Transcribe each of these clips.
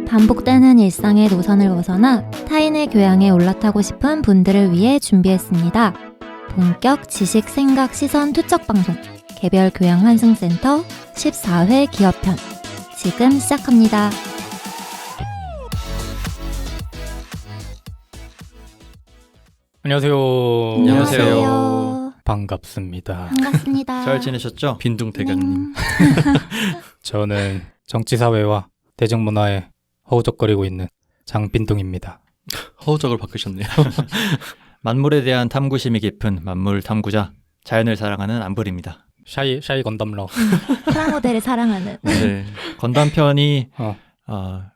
반복되는 일상의 노선을 벗어나 타인의 교양에 올라타고 싶은 분들을 위해 준비했습니다. 본격 지식, 생각, 시선 투척 방송 개별 교양 환승센터 14회 기업편 지금 시작합니다. 안녕하세요. 안녕하세요. 반갑습니다. 반갑습니다. 잘 지내셨죠? 빈둥대장님. 저는 정치사회와 대중문화에 허우적거리고 있는 장빈둥입니다. 허우적을 바꾸셨네요. 만물에 대한 탐구심이 깊은 만물 탐구자, 자연을 사랑하는 안불입니다. 샤이 건담러. 프라모델을 사랑하는 네. 건담편이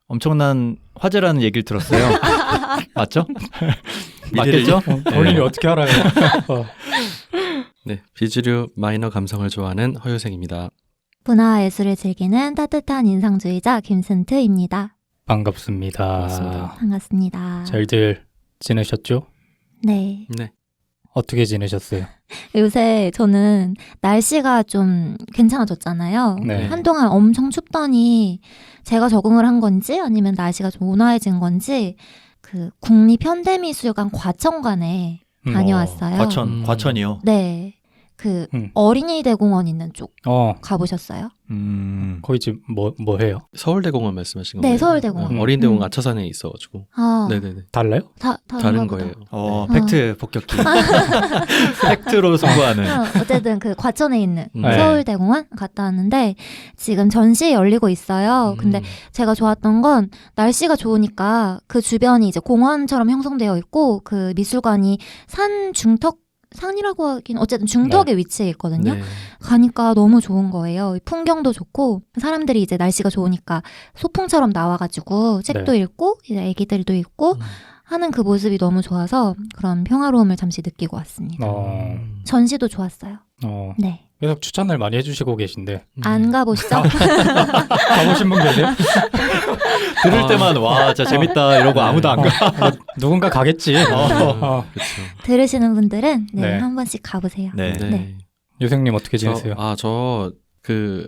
엄청난 화제라는 얘기를 들었어요. 맞죠? 맞겠죠? 본인이 어떻게 알아요? 네, 비주류 마이너 감성을 좋아하는 허유생입니다. 문화와 예술을 즐기는 따뜻한 인상주의자 김슨트입니다. 반갑습니다. 반갑습니다. 반갑습니다. 잘들 지내셨죠? 네. 네. 어떻게 지내셨어요? 요새 저는 날씨가 좀 괜찮아졌잖아요. 네. 한동안 엄청 춥더니 제가 적응을 한 건지 아니면 날씨가 좀 온화해진 건지 그 국립현대미술관 과천관에 다녀왔어요. 과천이요. 네. 그 어린이대공원 있는 쪽 가보셨어요? 거기 지금 뭐 해요? 서울대공원 말씀하신 네, 건가요? 서울대공원. 어린이대공원 아차산에 있어가지고. 아, 네네네. 달라요? 다른 거예요. 팩트 복격기. 팩트로 승부하는. 어쨌든 그 과천에 있는 네. 서울대공원 갔다 왔는데 지금 전시 열리고 있어요. 근데 제가 좋았던 건 날씨가 좋으니까 그 주변이 이제 공원처럼 형성되어 있고 그 미술관이 산 중턱 산이라고 하긴 어쨌든 중턱에 위치해 있거든요. 네. 가니까 너무 좋은 거예요. 풍경도 좋고 사람들이 이제 날씨가 좋으니까 소풍처럼 나와가지고 책도 읽고 이제 애기들도 읽고 하는 그 모습이 너무 좋아서 그런 평화로움을 잠시 느끼고 왔습니다. 전시도 좋았어요. 네. 계속 추천을 많이 해주시고 계신데 안 가보시죠? 가보신 분 계세요? 들을 때만 와 진짜 재밌다 이러고 아무도 안 가. 누군가 가겠지. 그렇죠. 들으시는 분들은 네. 한 번씩 가보세요. 네. 네. 유생님 어떻게 지내세요? 저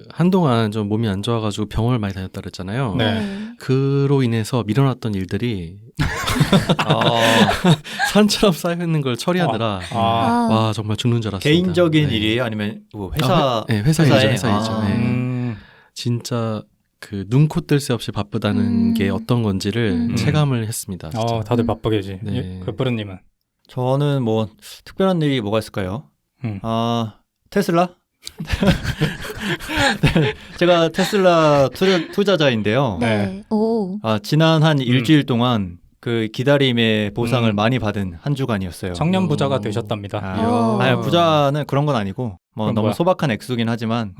한동안 좀 몸이 안 좋아가지고 병원을 많이 다녔다 그랬잖아요. 네. 그로 인해서 밀어놨던 일들이 산처럼 쌓여있는 걸 처리하느라 와 정말 죽는 줄 알았습니다. 개인적인 네. 일이에요? 아니면 뭐 회사? 네, 회사이죠. 아. 네. 진짜 그 눈코 뜰 새 없이 바쁘다는 게 어떤 건지를 체감을 했습니다. 진짜. 다들 바쁘게지. 네. 그뿌르님은? 저는 뭐 특별한 일이 뭐가 있을까요? 테슬라? 네, 제가 테슬라 투자자인데요. 네. 오. 지난 한 일주일 동안 그 기다림의 보상을 많이 받은 한 주간이었어요. 청년 부자가 되셨답니다. 부자는 그런 건 아니고 뭐 그럼 너무 뭐야? 소박한 액수긴 하지만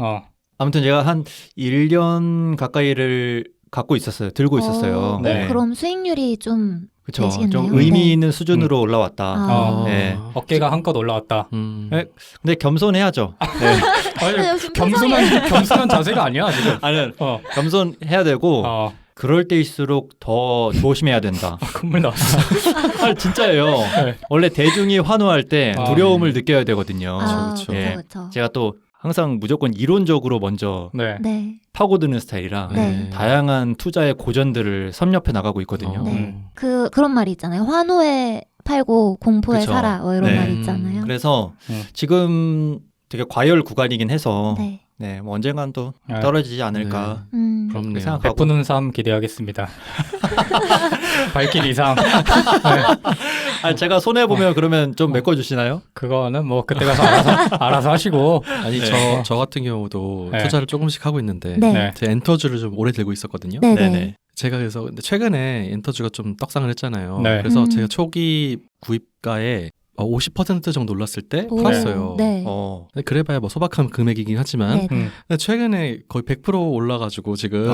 아무튼 제가 한 1년 가까이를 갖고 있었어요. 들고 있었어요. 네. 그럼 수익률이 좀 그쵸. 되시겠네요. 좀 의미 네. 있는 수준으로 올라왔다. 네. 어깨가 한껏 올라왔다. 네. 근데 겸손해야죠. 네. 겸손한 자세가 아니야 지금. 아니, 겸손해야 되고 그럴 때일수록 더 조심해야 된다. 콧물 나왔어. 진짜예요. 네. 원래 대중이 환호할 때 두려움을 느껴야 되거든요. 그렇죠. 예. 그렇죠. 제가 또 항상 무조건 이론적으로 먼저 네. 파고드는 스타일이라 네. 다양한 투자의 고전들을 섭렵해 나가고 있거든요. 네. 그런 말이 있잖아요. 환호에 팔고 공포에 그쵸. 살아. 뭐 이런 네. 말이 있잖아요. 그래서 지금 되게 과열 구간이긴 해서 네. 뭐 언젠간 또 떨어지지 않을까. 그럼요. 생각하고. 베푸는 삶 기대하겠습니다. 밝힌 이상. 제가 손해 보면 그러면 좀 메꿔주시나요? 그거는 뭐 그때 가서 알아서 하시고. 아니 네. 저 같은 경우도 네. 투자를 조금씩 하고 있는데 네. 제 엔터주를 좀 오래 들고 있었거든요. 네. 네네. 제가 그래서 근데 최근에 엔터주가 좀 떡상을 했잖아요. 네. 그래서 제가 초기 구입가에 50% 정도 올랐을 때 팔았어요. 네. 근데 그래봐야 뭐 소박한 금액이긴 하지만 네. 근데 최근에 거의 100% 올라가지고 지금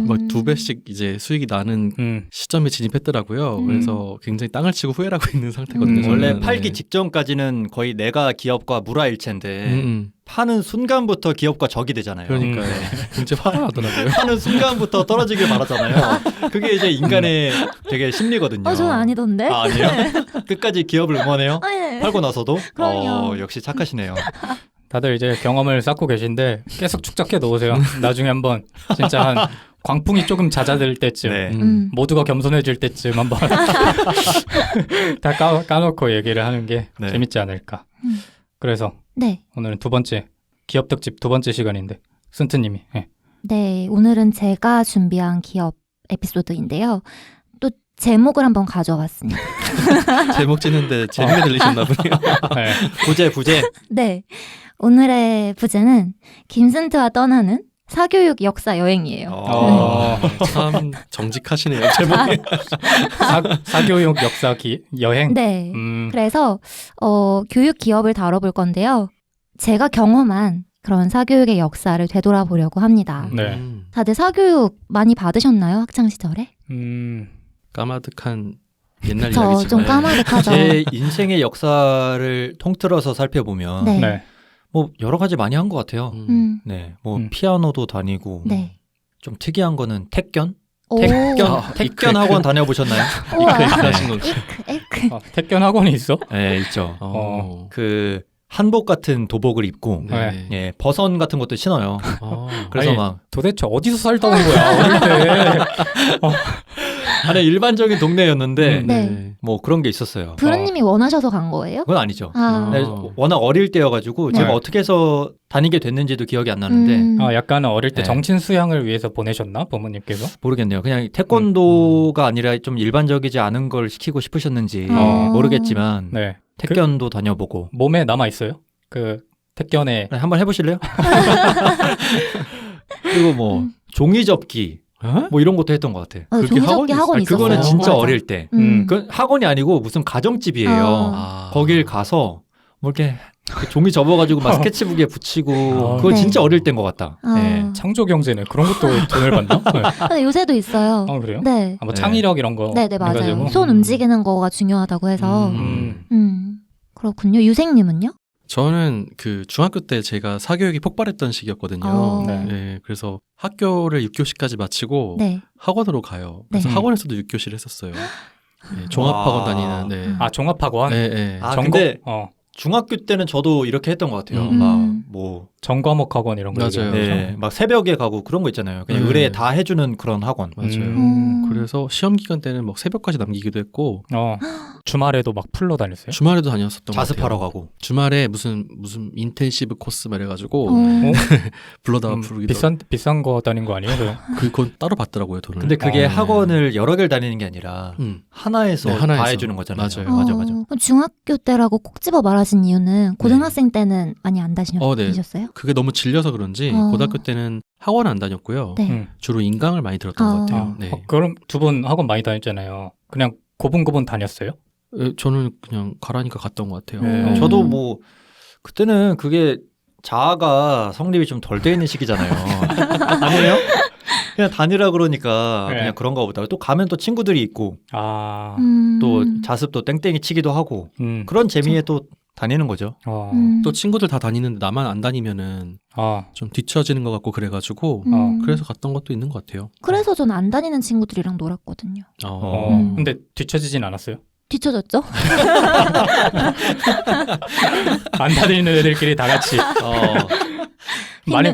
뭐 2배씩 이제 수익이 나는 시점에 진입했더라고요. 그래서 굉장히 땅을 치고 후회하고 있는 상태거든요. 저는. 원래 팔기 직전까지는 거의 내가 기업과 무라일체인데 파는 순간부터 기업과 적이 되잖아요. 그러니까요. 굉장히 화가 나더라고요. 파는 순간부터 떨어지길 바라잖아요. 그게 이제 인간의 되게 심리거든요. 저는 아니던데. 아니에요? 끝까지 기업을 응원해요? 네. 팔고 나서도? 그럼요. 역시 착하시네요. 다들 이제 경험을 쌓고 계신데 계속 축적해 놓으세요. 나중에 한번 진짜 한 광풍이 조금 잦아들 때쯤 네. 모두가 겸손해질 때쯤 한번 다 까놓고 얘기를 하는 게 네. 재밌지 않을까. 그래서 네. 오늘은 두 번째 기업 특집 두 번째 시간인데 순트님이 네, 오늘은 제가 준비한 기업 에피소드인데요. 또 제목을 한번 가져왔습니다. 제목 짓는데 재밌게 들리셨나 보네요. 네. 부제. 네, 오늘의 부제는 김순트와 떠나는 사교육 역사 여행이에요. 참 정직하시네요. 제목이. 사교육 역사 여행. 네, 음, 그래서 교육 기업을 다뤄볼 건데요. 제가 경험한 그런 사교육의 역사를 되돌아보려고 합니다. 네. 다들 사교육 많이 받으셨나요? 학창 시절에? 까마득한 옛날 저 이야기지만 좀 까마득하죠. 제 인생의 역사를 통틀어서 살펴보면 네. 네. 뭐 여러 가지 많이 한 것 같아요. 네, 뭐 피아노도 다니고 네. 좀 특이한 거는 택견 오. 택견 학원 다녀보셨나요? 우와. 하신 건가요? 에크. 택견 학원이 있어? 네, 있죠. 어. 그 한복 같은 도복을 입고 네. 예, 버선 같은 것도 신어요. 그래서 아니, 막 도대체 어디서 살다 온 거야 어릴 때. 안에 일반적인 동네였는데 네. 뭐 그런 게 있었어요. 부르님이 원하셔서 간 거예요? 그건 아니죠. 아. 네, 워낙 어릴 때여가지고 네. 제가 어떻게 해서 다니게 됐는지도 기억이 안 나는데 약간 어릴 때 네. 정신 수양을 위해서 보내셨나 부모님께서? 모르겠네요. 그냥 태권도가 아니라 좀 일반적이지 않은 걸 시키고 싶으셨는지 모르겠지만 네. 택견도 다녀보고 몸에 남아 있어요? 그 택견에 네, 한번 해보실래요? 그리고 뭐 종이접기 뭐 이런 것도 했던 것 같아. 그게 종이접기 학원 아니, 있었어요. 그거는 진짜 맞아. 어릴 때. 음. 그 학원이 아니고 무슨 가정집이에요. 아. 거길 가서 뭐 이렇게 종이 접어가지고 막 스케치북에 붙이고 그거 네. 진짜 어릴 때인 것 같다. 아. 네. 창조 경제네. 그런 것도 돈을 받나? 네. 근데 요새도 있어요. 아 그래요? 네. 뭐 네. 창의력 이런 거. 네, 맞아요. 해가지고? 손 움직이는 거가 중요하다고 해서. 그렇군요. 유생님은요? 저는 그 중학교 때 제가 사교육이 폭발했던 시기였거든요. 네. 네, 그래서 학교를 6교시까지 마치고 네. 학원으로 가요. 그래서 네. 학원에서도 6교시를 했었어요. 네, 종합학원 와. 다니는. 네. 아 종합학원. 네, 네. 아 전공- 근데 어, 중학교 때는 저도 이렇게 했던 것 같아요. 음. 막 뭐 전과목 학원 이런 거. 맞아요. 네, 막 새벽에 가고 그런 거 있잖아요. 그냥 네. 의뢰 다 해주는 그런 학원. 맞아요. 그래서 시험 기간 때는 막 새벽까지 남기기도 했고 주말에도 막 풀러 다녔어요? 주말에도 다녔었던 것 같아요. 자습하러 가고. 주말에 무슨 인텐시브 코스 막 이래가지고 어? 불러다가 부르기도 비싼 거 다닌 거 아니에요? 그건 따로 받더라고요 돈을. 근데 그게 네. 학원을 여러 개를 다니는 게 아니라 하나에서, 네, 하나에서. 다 해주는 거잖아요. 맞아요. 맞아. 그럼 중학교 때라고 꼭 집어 말하신 이유는 고등학생 때는 많이 안 다니셨어요? 그게 너무 질려서 그런지 고등학교 때는 학원 안 다녔고요. 네. 주로 인강을 많이 들었던 것 같아요. 네. 그럼 두 분 학원 많이 다녔잖아요. 그냥 고분고분 다녔어요? 저는 그냥 가라니까 갔던 것 같아요. 네. 저도 뭐 그때는 그게 자아가 성립이 좀 덜 돼 있는 시기잖아요. 아니에요? 그냥 다니라 그러니까 네. 그냥 그런가 보다. 또 가면 또 친구들이 있고 아, 또 자습도 땡땡이 치기도 하고 음. 그런 재미에 또 다니는 거죠. 또 친구들 다 다니는데 나만 안 다니면은 좀 뒤처지는 것 같고 그래가지고 그래서 갔던 것도 있는 것 같아요. 그래서 저는 안 다니는 친구들이랑 놀았거든요. 근데 뒤처지진 않았어요? 뒤쳐졌죠? 안 다니는 애들끼리 다 같이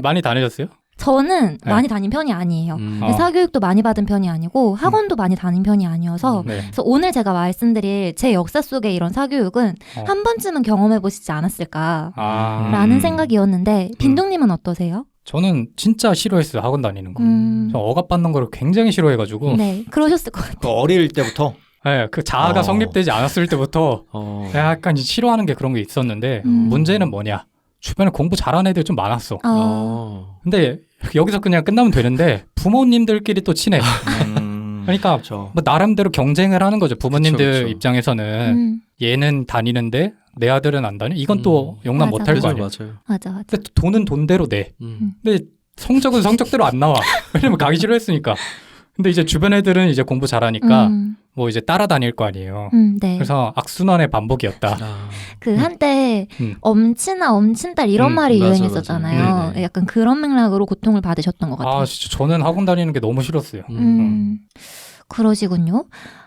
많이 다니셨어요? 저는 네. 많이 다닌 편이 아니에요. 어. 사교육도 많이 받은 편이 아니고 학원도 많이 다닌 편이 아니어서 네. 그래서 오늘 제가 말씀드릴 제 역사 속의 이런 사교육은 한 번쯤은 경험해 보시지 않았을까라는 생각이었는데 빈동님은 어떠세요? 저는 진짜 싫어했어요. 학원 다니는 거. 저 억압 받는 거를 굉장히 싫어해가지고. 네, 그러셨을 것 같아요. 그 어릴 때부터. 네, 그 자아가 성립되지 않았을 때부터 약간 싫어하는 게 그런 게 있었는데 문제는 뭐냐? 주변에 공부 잘하는 애들 좀 많았어. 근데 여기서 그냥 끝나면 되는데 부모님들끼리 또 친해. 그러니까 그렇죠. 뭐 나름대로 경쟁을 하는 거죠. 부모님들 그쵸. 입장에서는 얘는 다니는데 내 아들은 안 다니? 이건 또 용납 맞아. 못할 거 아니야. 맞아요. 맞아. 근데 돈은 돈대로 내. 근데 성적은 성적대로 안 나와. 왜냐면 가기 싫어했으니까. 근데 이제 주변 애들은 이제 공부 잘하니까 뭐 이제 따라다닐 거 아니에요. 네. 그래서 악순환의 반복이었다. 그 한때 엄친아 엄친딸 이런 말이 맞아, 유행했었잖아요. 맞아. 네네. 약간 그런 맥락으로 고통을 받으셨던 것 같아요. 아, 진짜 저는 학원 다니는 게 너무 싫었어요. 그러시군요.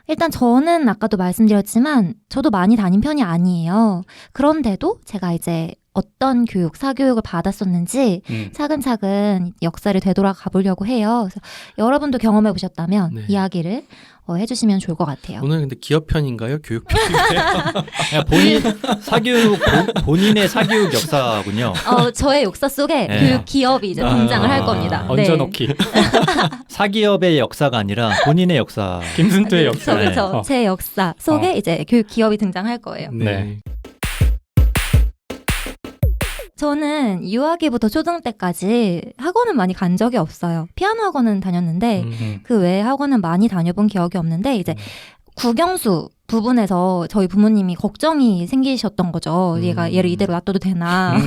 일단 저는 아까도 말씀드렸지만 저도 많이 다닌 편이 아니에요. 그런데도 제가 이제 어떤 교육, 사교육을 받았었는지 차근차근 역사를 되돌아가 보려고 해요. 그래서 여러분도 경험해 보셨다면 네. 이야기를 해주시면 좋을 것 같아요. 오늘 근데 기업 편인가요? 교육 편인가요? 본인 사교육 본인의 사교육 역사군요. 저의 역사 속에 네. 교육 기업이 이제 등장을 할 겁니다. 얹어놓기. 사기업의 역사가 아니라 본인의 역사. 김순투의 역사. 그렇죠. 제 역사 속에 이제 교육 기업이 등장할 거예요. 네. 저는 유아기부터 초등 때까지 학원은 많이 간 적이 없어요. 피아노 학원은 다녔는데 그 외에 학원은 많이 다녀본 기억이 없는데 이제 국영수 부분에서 저희 부모님이 걱정이 생기셨던 거죠. 얘가 얘를 이대로 놔둬도 되나.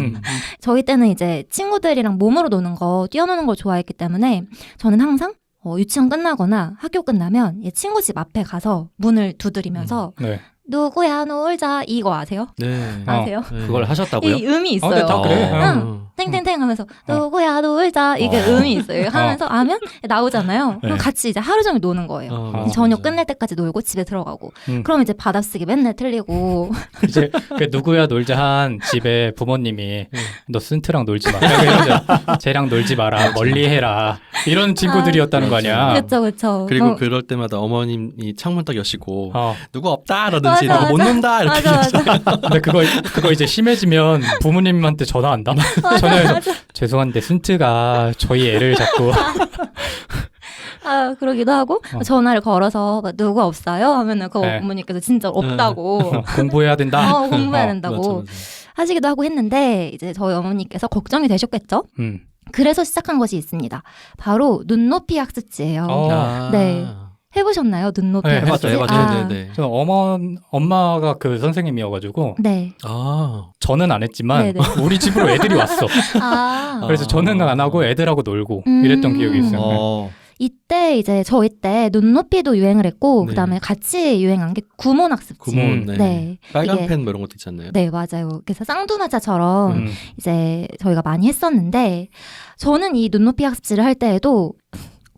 저희 때는 이제 친구들이랑 몸으로 노는 거, 뛰어노는 걸 좋아했기 때문에 저는 항상 유치원 끝나거나 학교 끝나면 친구 집 앞에 가서 문을 두드리면서 네. 누구야 놀자 이거 아세요? 네. 아세요? 네. 그걸 하셨다고요? 이 음이 있어요. 근데 다 그래. 응. 땡땡땡 하면서 누구야 놀자 이게 음이 있어요. 하면서 아면 나오잖아요. 그럼 네. 같이 이제 하루 종일 노는 거예요. 맞아, 저녁 맞아. 끝날 때까지 놀고 집에 들어가고. 그럼 이제 받아쓰기 맨날 틀리고. 이제 그 누구야 놀자 한 집에 부모님이 너 쓴트랑 놀지 마. 이러죠. 쟤랑 놀지 마라. 멀리해라. 이런 친구들이었다는 거 아니야. 그렇죠. 그리고 그럴 때마다 어머님이 창문 딱 여시고 누구 없다라든지 맞아, 누구 못 논다 이렇게 맞아. 근데 그거 이제 심해지면 부모님한테 전화한다. 전화해서 죄송한데 쓴트가 저희 애를 자꾸 그러기도 하고 전화를 걸어서 누구 없어요? 하면은 그 네. 어머니께서 진짜 없다고. 공부해야 된다. 공부해야 된다고 맞아. 하시기도 하고 했는데 이제 저희 어머니께서 걱정이 되셨겠죠? 그래서 시작한 것이 있습니다. 바로 눈높이 학습지예요. 네. 해보셨나요? 눈높이 네, 학습지? 해봤죠. 네네. 저는 엄마가 그 선생님이어가지고 네. 저는 안 했지만 네네. 우리 집으로 애들이 왔어. 그래서 저는 안 하고 애들하고 놀고 이랬던 기억이 있어요. 이때 이제 저희 때 눈높이도 유행을 했고 네. 그다음에 같이 유행한 게 구몬 학습지. 구몬. 네. 네. 빨간 이게- 펜 뭐 이런 것도 있지 않나요? 네, 맞아요. 그래서 쌍두마차처럼 이제 저희가 많이 했었는데 저는 이 눈높이 학습지를 할 때에도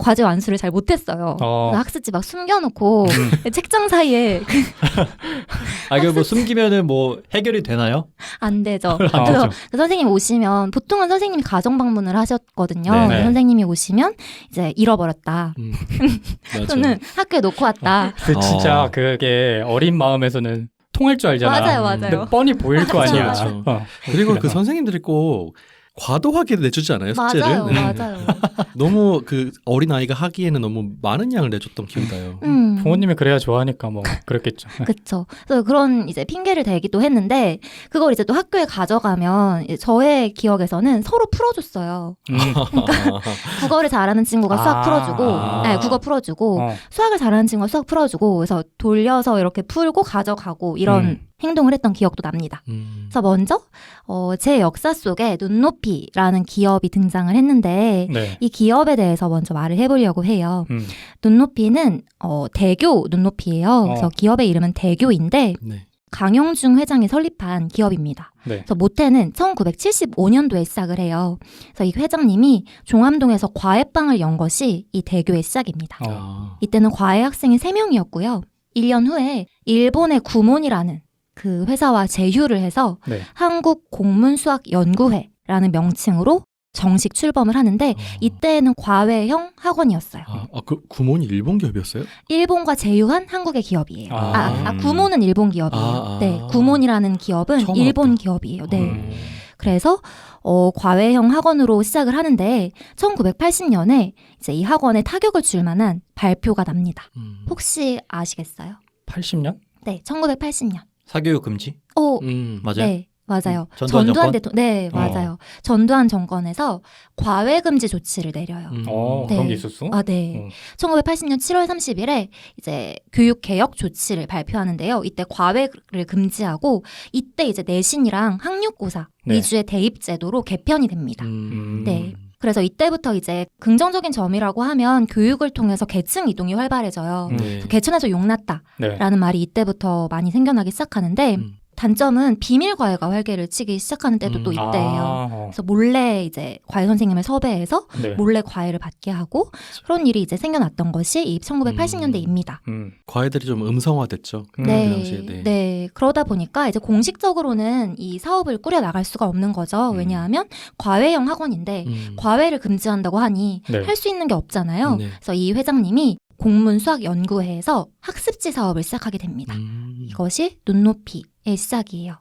과제 완수를 잘 못했어요. 그래서 학습지 막 숨겨놓고 책장 사이에 이거 뭐 숨기면은 뭐 해결이 되나요? 안 되죠. 아, 그래서 그렇죠. 그 선생님 오시면 보통은 선생님이 가정 방문을 하셨거든요. 네. 네. 선생님이 오시면 이제 잃어버렸다. 맞아. 또는 학교에 놓고 왔다. 그 진짜 그게 어린 마음에서는 통할 줄 알잖아. 맞아요, 근데 맞아요. 뻔히 보일 거 아니야. 그렇죠. 그리고 그 선생님들이 꼭 과도하게 내주지 않아요, 숙제를? 맞아요, 네. 맞아요. 너무 그 어린 아이가 하기에는 너무 많은 양을 내줬던 기억이 나요. 부모님이 그래야 좋아하니까 뭐 그랬겠죠. 그쵸. 그래서 그런 이제 핑계를 대기도 했는데 그걸 이제 또 학교에 가져가면 이제 저의 기억에서는 서로 풀어줬어요. 국어를 잘하는 친구가 수학 풀어주고, 네, 국어 풀어주고, 수학을 잘하는 친구가 수학 풀어주고, 그래서 돌려서 이렇게 풀고 가져가고 이런 행동을 했던 기억도 납니다. 그래서 먼저 제 역사 속에 눈높이라는 기업이 등장을 했는데 네. 이 기업에 대해서 먼저 말을 해보려고 해요. 눈높이는 대교 눈높이예요. 그래서 기업의 이름은 대교인데 네. 강영중 회장이 설립한 기업입니다. 네. 그래서 모태는 1975년도에 시작을 해요. 그래서 이 회장님이 종암동에서 과외방을 연 것이 이 대교의 시작입니다. 이때는 과외 학생이 3명이었고요. 1년 후에 일본의 구몬이라는 그 회사와 제휴를 해서 네. 한국공문수학연구회라는 명칭으로 정식 출범을 하는데 이때는 과외형 학원이었어요. 그 구몬이 일본 기업이었어요? 일본과 제휴한 한국의 기업이에요. 구몬은 일본 기업이에요. 네, 구몬이라는 기업은 처음 일본 알았다. 기업이에요. 네. 그래서 과외형 학원으로 시작을 하는데 1980년에 이제 이 학원에 타격을 줄 만한 발표가 납니다. 혹시 아시겠어요? 80년? 네, 1980년. 사교육 금지? 맞아요. 네, 맞아요. 전두환 정권? 네, 맞아요. 전두환 정권에서 과외 금지 조치를 내려요. 네. 그런 게 있었어? 네. 1980년 7월 30일에 이제 교육 개혁 조치를 발표하는데요. 이때 과외를 금지하고 이때 이제 내신이랑 학력고사 위주의 대입 제도로 개편이 됩니다. 네. 그래서 이때부터 이제 긍정적인 점이라고 하면 교육을 통해서 계층 이동이 활발해져요. 네. 개천에서 용났다라는 말이 이때부터 많이 생겨나기 시작하는데 단점은 비밀 과외가 활개를 치기 시작하는 때도 또 있대요. 그래서 몰래 이제 과외 선생님을 섭외해서 네. 몰래 과외를 받게 하고 그런 일이 이제 생겨났던 것이 이 1980년대입니다. 과외들이 좀 음성화됐죠. 그 네, 당시에. 네. 그러다 보니까 이제 공식적으로는 이 사업을 꾸려 나갈 수가 없는 거죠. 왜냐하면 과외형 학원인데 과외를 금지한다고 하니 네. 할 수 있는 게 없잖아요. 네. 그래서 이 회장님이 공문수학연구회에서 학습지 사업을 시작하게 됩니다. 이것이 눈높이의 시작이에요.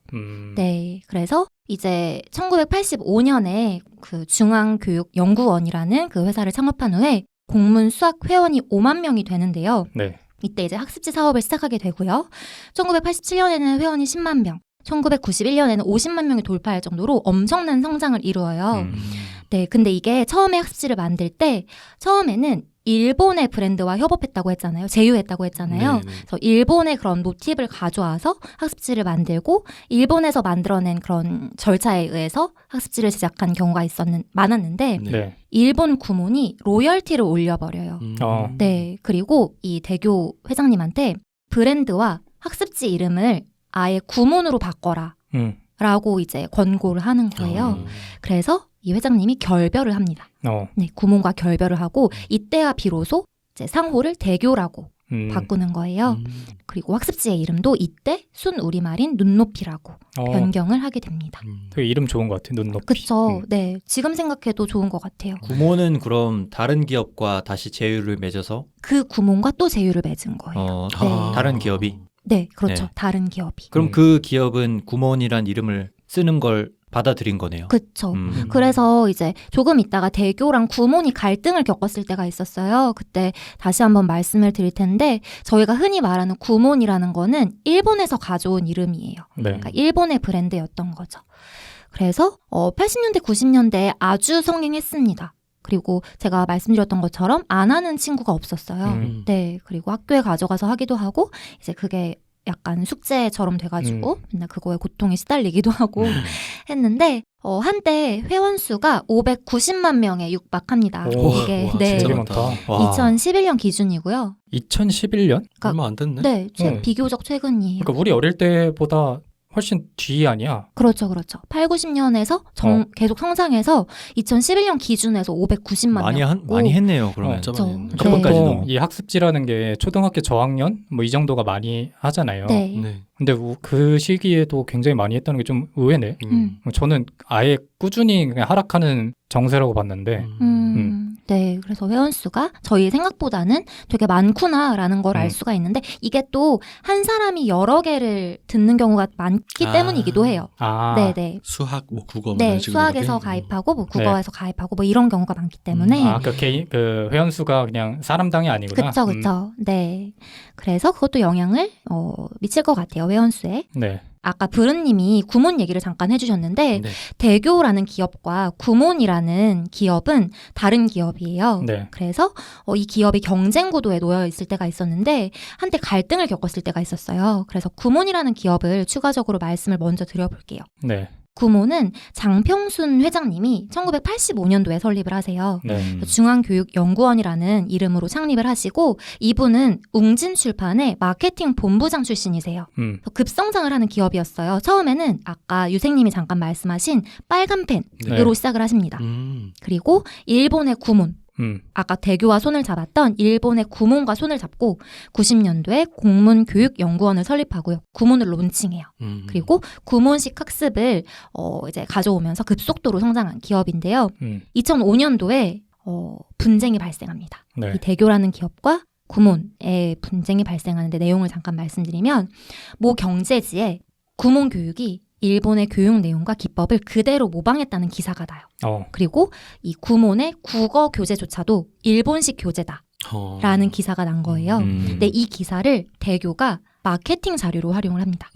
네, 그래서 이제 1985년에 그 중앙교육연구원이라는 그 회사를 창업한 후에 공문수학 회원이 5만 명이 되는데요. 네. 이때 이제 학습지 사업을 시작하게 되고요. 1987년에는 회원이 10만 명, 1991년에는 50만 명이 돌파할 정도로 엄청난 성장을 이루어요. 네, 근데 이게 처음에 학습지를 만들 때 처음에는 일본의 브랜드와 협업했다고 했잖아요. 제휴했다고 했잖아요. 네네. 그래서 일본의 그런 모티브를 가져와서 학습지를 만들고 일본에서 만들어낸 그런 절차에 의해서 학습지를 제작한 경우가 많았는데 네. 네. 일본 구몬이 로열티를 올려버려요. 네, 그리고 이 대교 회장님한테 브랜드와 학습지 이름을 아예 구몬으로 바꿔라 라고 이제 권고를 하는 거예요. 그래서 이 회장님이 결별을 합니다. 네, 구몬과 결별을 하고 이때야 비로소 이제 상호를 대교라고 바꾸는 거예요. 그리고 학습지의 이름도 이때 순 우리말인 눈높이라고 변경을 하게 됩니다. 되게 이름 좋은 것 같아요. 눈높이. 그쵸. 네, 지금 생각해도 좋은 것 같아요. 구몬은 그럼 다른 기업과 다시 제휴를 맺어서 그 구몬과 또 제휴를 맺은 거예요. 네. 다른 기업이? 네, 그렇죠. 네. 다른 기업이. 그럼 그 기업은 구몬이란 이름을 쓰는 걸 받아들인 거네요. 그쵸. 그래서 이제 조금 있다가 대교랑 구몬이 갈등을 겪었을 때가 있었어요. 그때 다시 한번 말씀을 드릴 텐데 저희가 흔히 말하는 구몬이라는 거는 일본에서 가져온 이름이에요. 네. 그러니까 일본의 브랜드였던 거죠. 그래서 80년대, 90년대에 아주 성행했습니다. 그리고 제가 말씀드렸던 것처럼 안 하는 친구가 없었어요. 네, 그리고 학교에 가져가서 하기도 하고 이제 그게 약간 숙제처럼 돼가지고 맨날 그거에 고통에 시달리기도 하고 했는데 한때 회원 수가 590만 명에 육박합니다. 이게 네, 진짜 많다. 2011년 기준이고요. 2011년? 그러니까, 얼마 안 됐네. 네, 비교적 최근이에요. 그러니까 우리 어릴 때보다 훨씬 뒤 아니야? 그렇죠, 그렇죠. 8, 90년에서 계속 성장해서 2011년 기준에서 590만 명. 많이 했네요. 그러면. 진짜 많이 했네. 저번까지도. 보통 이 학습지라는 게 초등학교 저학년 뭐 이 정도가 많이 하잖아요. 네. 네. 근데 그 시기에도 굉장히 많이 했다는 게 좀 의외네. 저는 아예 꾸준히 그냥 하락하는 정세라고 봤는데. 네, 그래서 회원 수가 저희 생각보다는 되게 많구나라는 걸 알 수가 있는데 이게 또 한 사람이 여러 개를 듣는 경우가 많기 때문이기도 해요. 네네. 수학, 뭐 국어, 네, 이런 식으로 수학에서 이렇게? 가입하고 뭐 국어에서 가입하고 뭐 이런 경우가 많기 때문에. 그 회원 수가 그냥 사람당이 아니구나. 그쵸. 네. 그래서 그것도 영향을 미칠 것 같아요, 회원 수에. 네. 아까 브른님이 구몬 얘기를 잠깐 해주셨는데 네. 대교라는 기업과 구몬이라는 기업은 다른 기업이에요. 네. 그래서 이 기업이 경쟁 구도에 놓여 있을 때가 있었는데 한때 갈등을 겪었을 때가 있었어요. 그래서 구몬이라는 기업을 추가적으로 말씀을 먼저 드려볼게요. 네. 구몬은 장평순 회장님이 1985년도에 설립을 하세요. 네. 중앙교육연구원이라는 이름으로 창립을 하시고 이분은 웅진출판의 마케팅 본부장 출신이세요. 급성장을 하는 기업이었어요. 처음에는 아까 유생님이 잠깐 말씀하신 빨간 펜으로 시작을 하십니다. 그리고 일본의 구몬, 아까 대교와 손을 잡았던 일본의 구몬과 손을 잡고 90년도에 공문교육연구원을 설립하고요. 구몬을 론칭해요. 그리고 구몬식 학습을 이제 가져오면서 급속도로 성장한 기업인데요. 2005년도에 분쟁이 발생합니다. 네. 이 대교라는 기업과 구몬의 분쟁이 발생하는데 내용을 잠깐 말씀드리면 모 경제지에 구몬 교육이 일본의 교육 내용과 기법을 그대로 모방했다는 기사가 나요. 그리고 이 구몬의 국어 교재조차도 일본식 교재다라는 기사가 난 거예요. 근데 이 기사를 대교가 마케팅 자료로 활용을 합니다.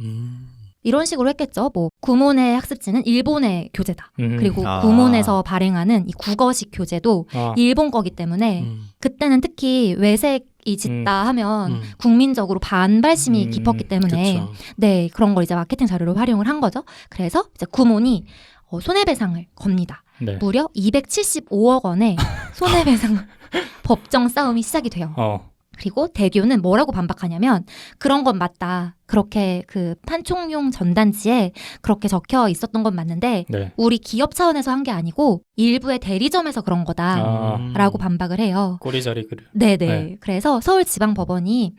이런 식으로 했겠죠. 뭐 구몬의 학습지는 일본의 교재다. 그리고 구몬에서 발행하는 이 국어식 교재도 일본 거기 때문에 그때는 특히 외색이 짙다 하면 국민적으로 반발심이 깊었기 때문에 그쵸. 네, 그런 걸 이제 마케팅 자료로 활용을 한 거죠. 그래서 이제 구몬이 손해배상을 겁니다. 네. 무려 275억 원의 손해배상 법정 싸움이 시작이 돼요. 그리고 대교는 뭐라고 반박하냐면 그런 건 맞다. 그렇게 그 판촉용 전단지에 그렇게 적혀 있었던 건 맞는데 네. 우리 기업 차원에서 한 게 아니고 일부의 대리점에서 그런 거다라고 반박을 해요. 꼬리자리 글. 네네. 네. 그래서 서울지방법원이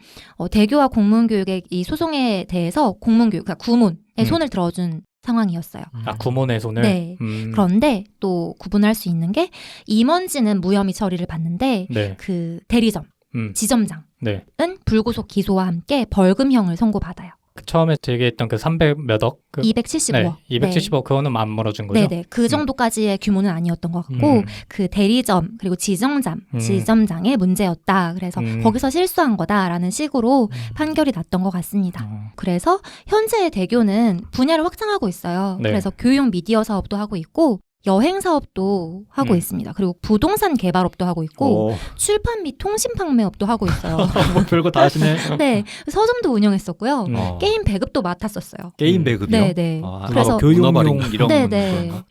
대교와 공문교육의 이 소송에 대해서 공문교육, 그러니까 구문에 손을 들어준 상황이었어요. 아, 구몬의 손을? 네. 그런데 또 구분할 수 있는 게 임원진은 무혐의 처리를 받는데 네. 그 대리점, 지점장은 네. 불구속 기소와 함께 벌금형을 선고받아요. 처음에 제기했던 그 300 몇 억? 275억. 네, 275억 그거는 안 물어준 거죠? 네네. 그 정도까지의 규모는 아니었던 것 같고 그 대리점 그리고 지점장의 문제였다. 그래서 거기서 실수한 거다라는 식으로 판결이 났던 것 같습니다. 그래서 현재의 대교는 분야를 확장하고 있어요. 네. 그래서 교육 미디어 사업도 하고 있고 여행 사업도 하고 있습니다. 그리고 부동산 개발업도 하고 있고 출판 및 통신 판매업도 하고 있어요. 뭐 별거 다 하시네. 네, 서점도 운영했었고요. 게임 배급도 맡았었어요. 게임 배급이요? 네네. 그래서 교육용 이런 네네. 건가?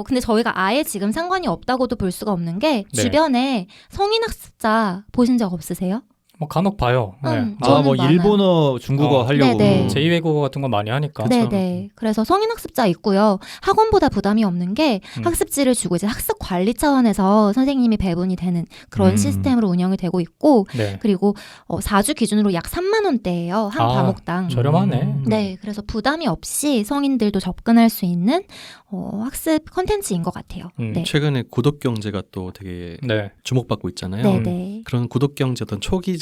근데 저희가 아예 지금 상관이 없다고도 볼 수가 없는 게 네. 주변에 성인 학습자 보신 적 없으세요? 뭐 간혹 봐요. 네. 저는 뭐 많아요. 일본어, 중국어 하려고. 네네. 제2외국어 같은 거 많이 하니까. 네네. 그래서 성인 학습자 있고요. 학원보다 부담이 없는 게 학습지를 주고 이제 학습 관리 차원에서 선생님이 배분이 되는 그런 시스템으로 운영이 되고 있고 네. 그리고 4주 기준으로 약 3만 원대예요. 한 과목당. 저렴하네. 네. 그래서 부담이 없이 성인들도 접근할 수 있는 학습 컨텐츠인 것 같아요. 네. 최근에 구독경제가 또 되게 네. 주목받고 있잖아요. 네네. 그런 구독경제 어떤 초기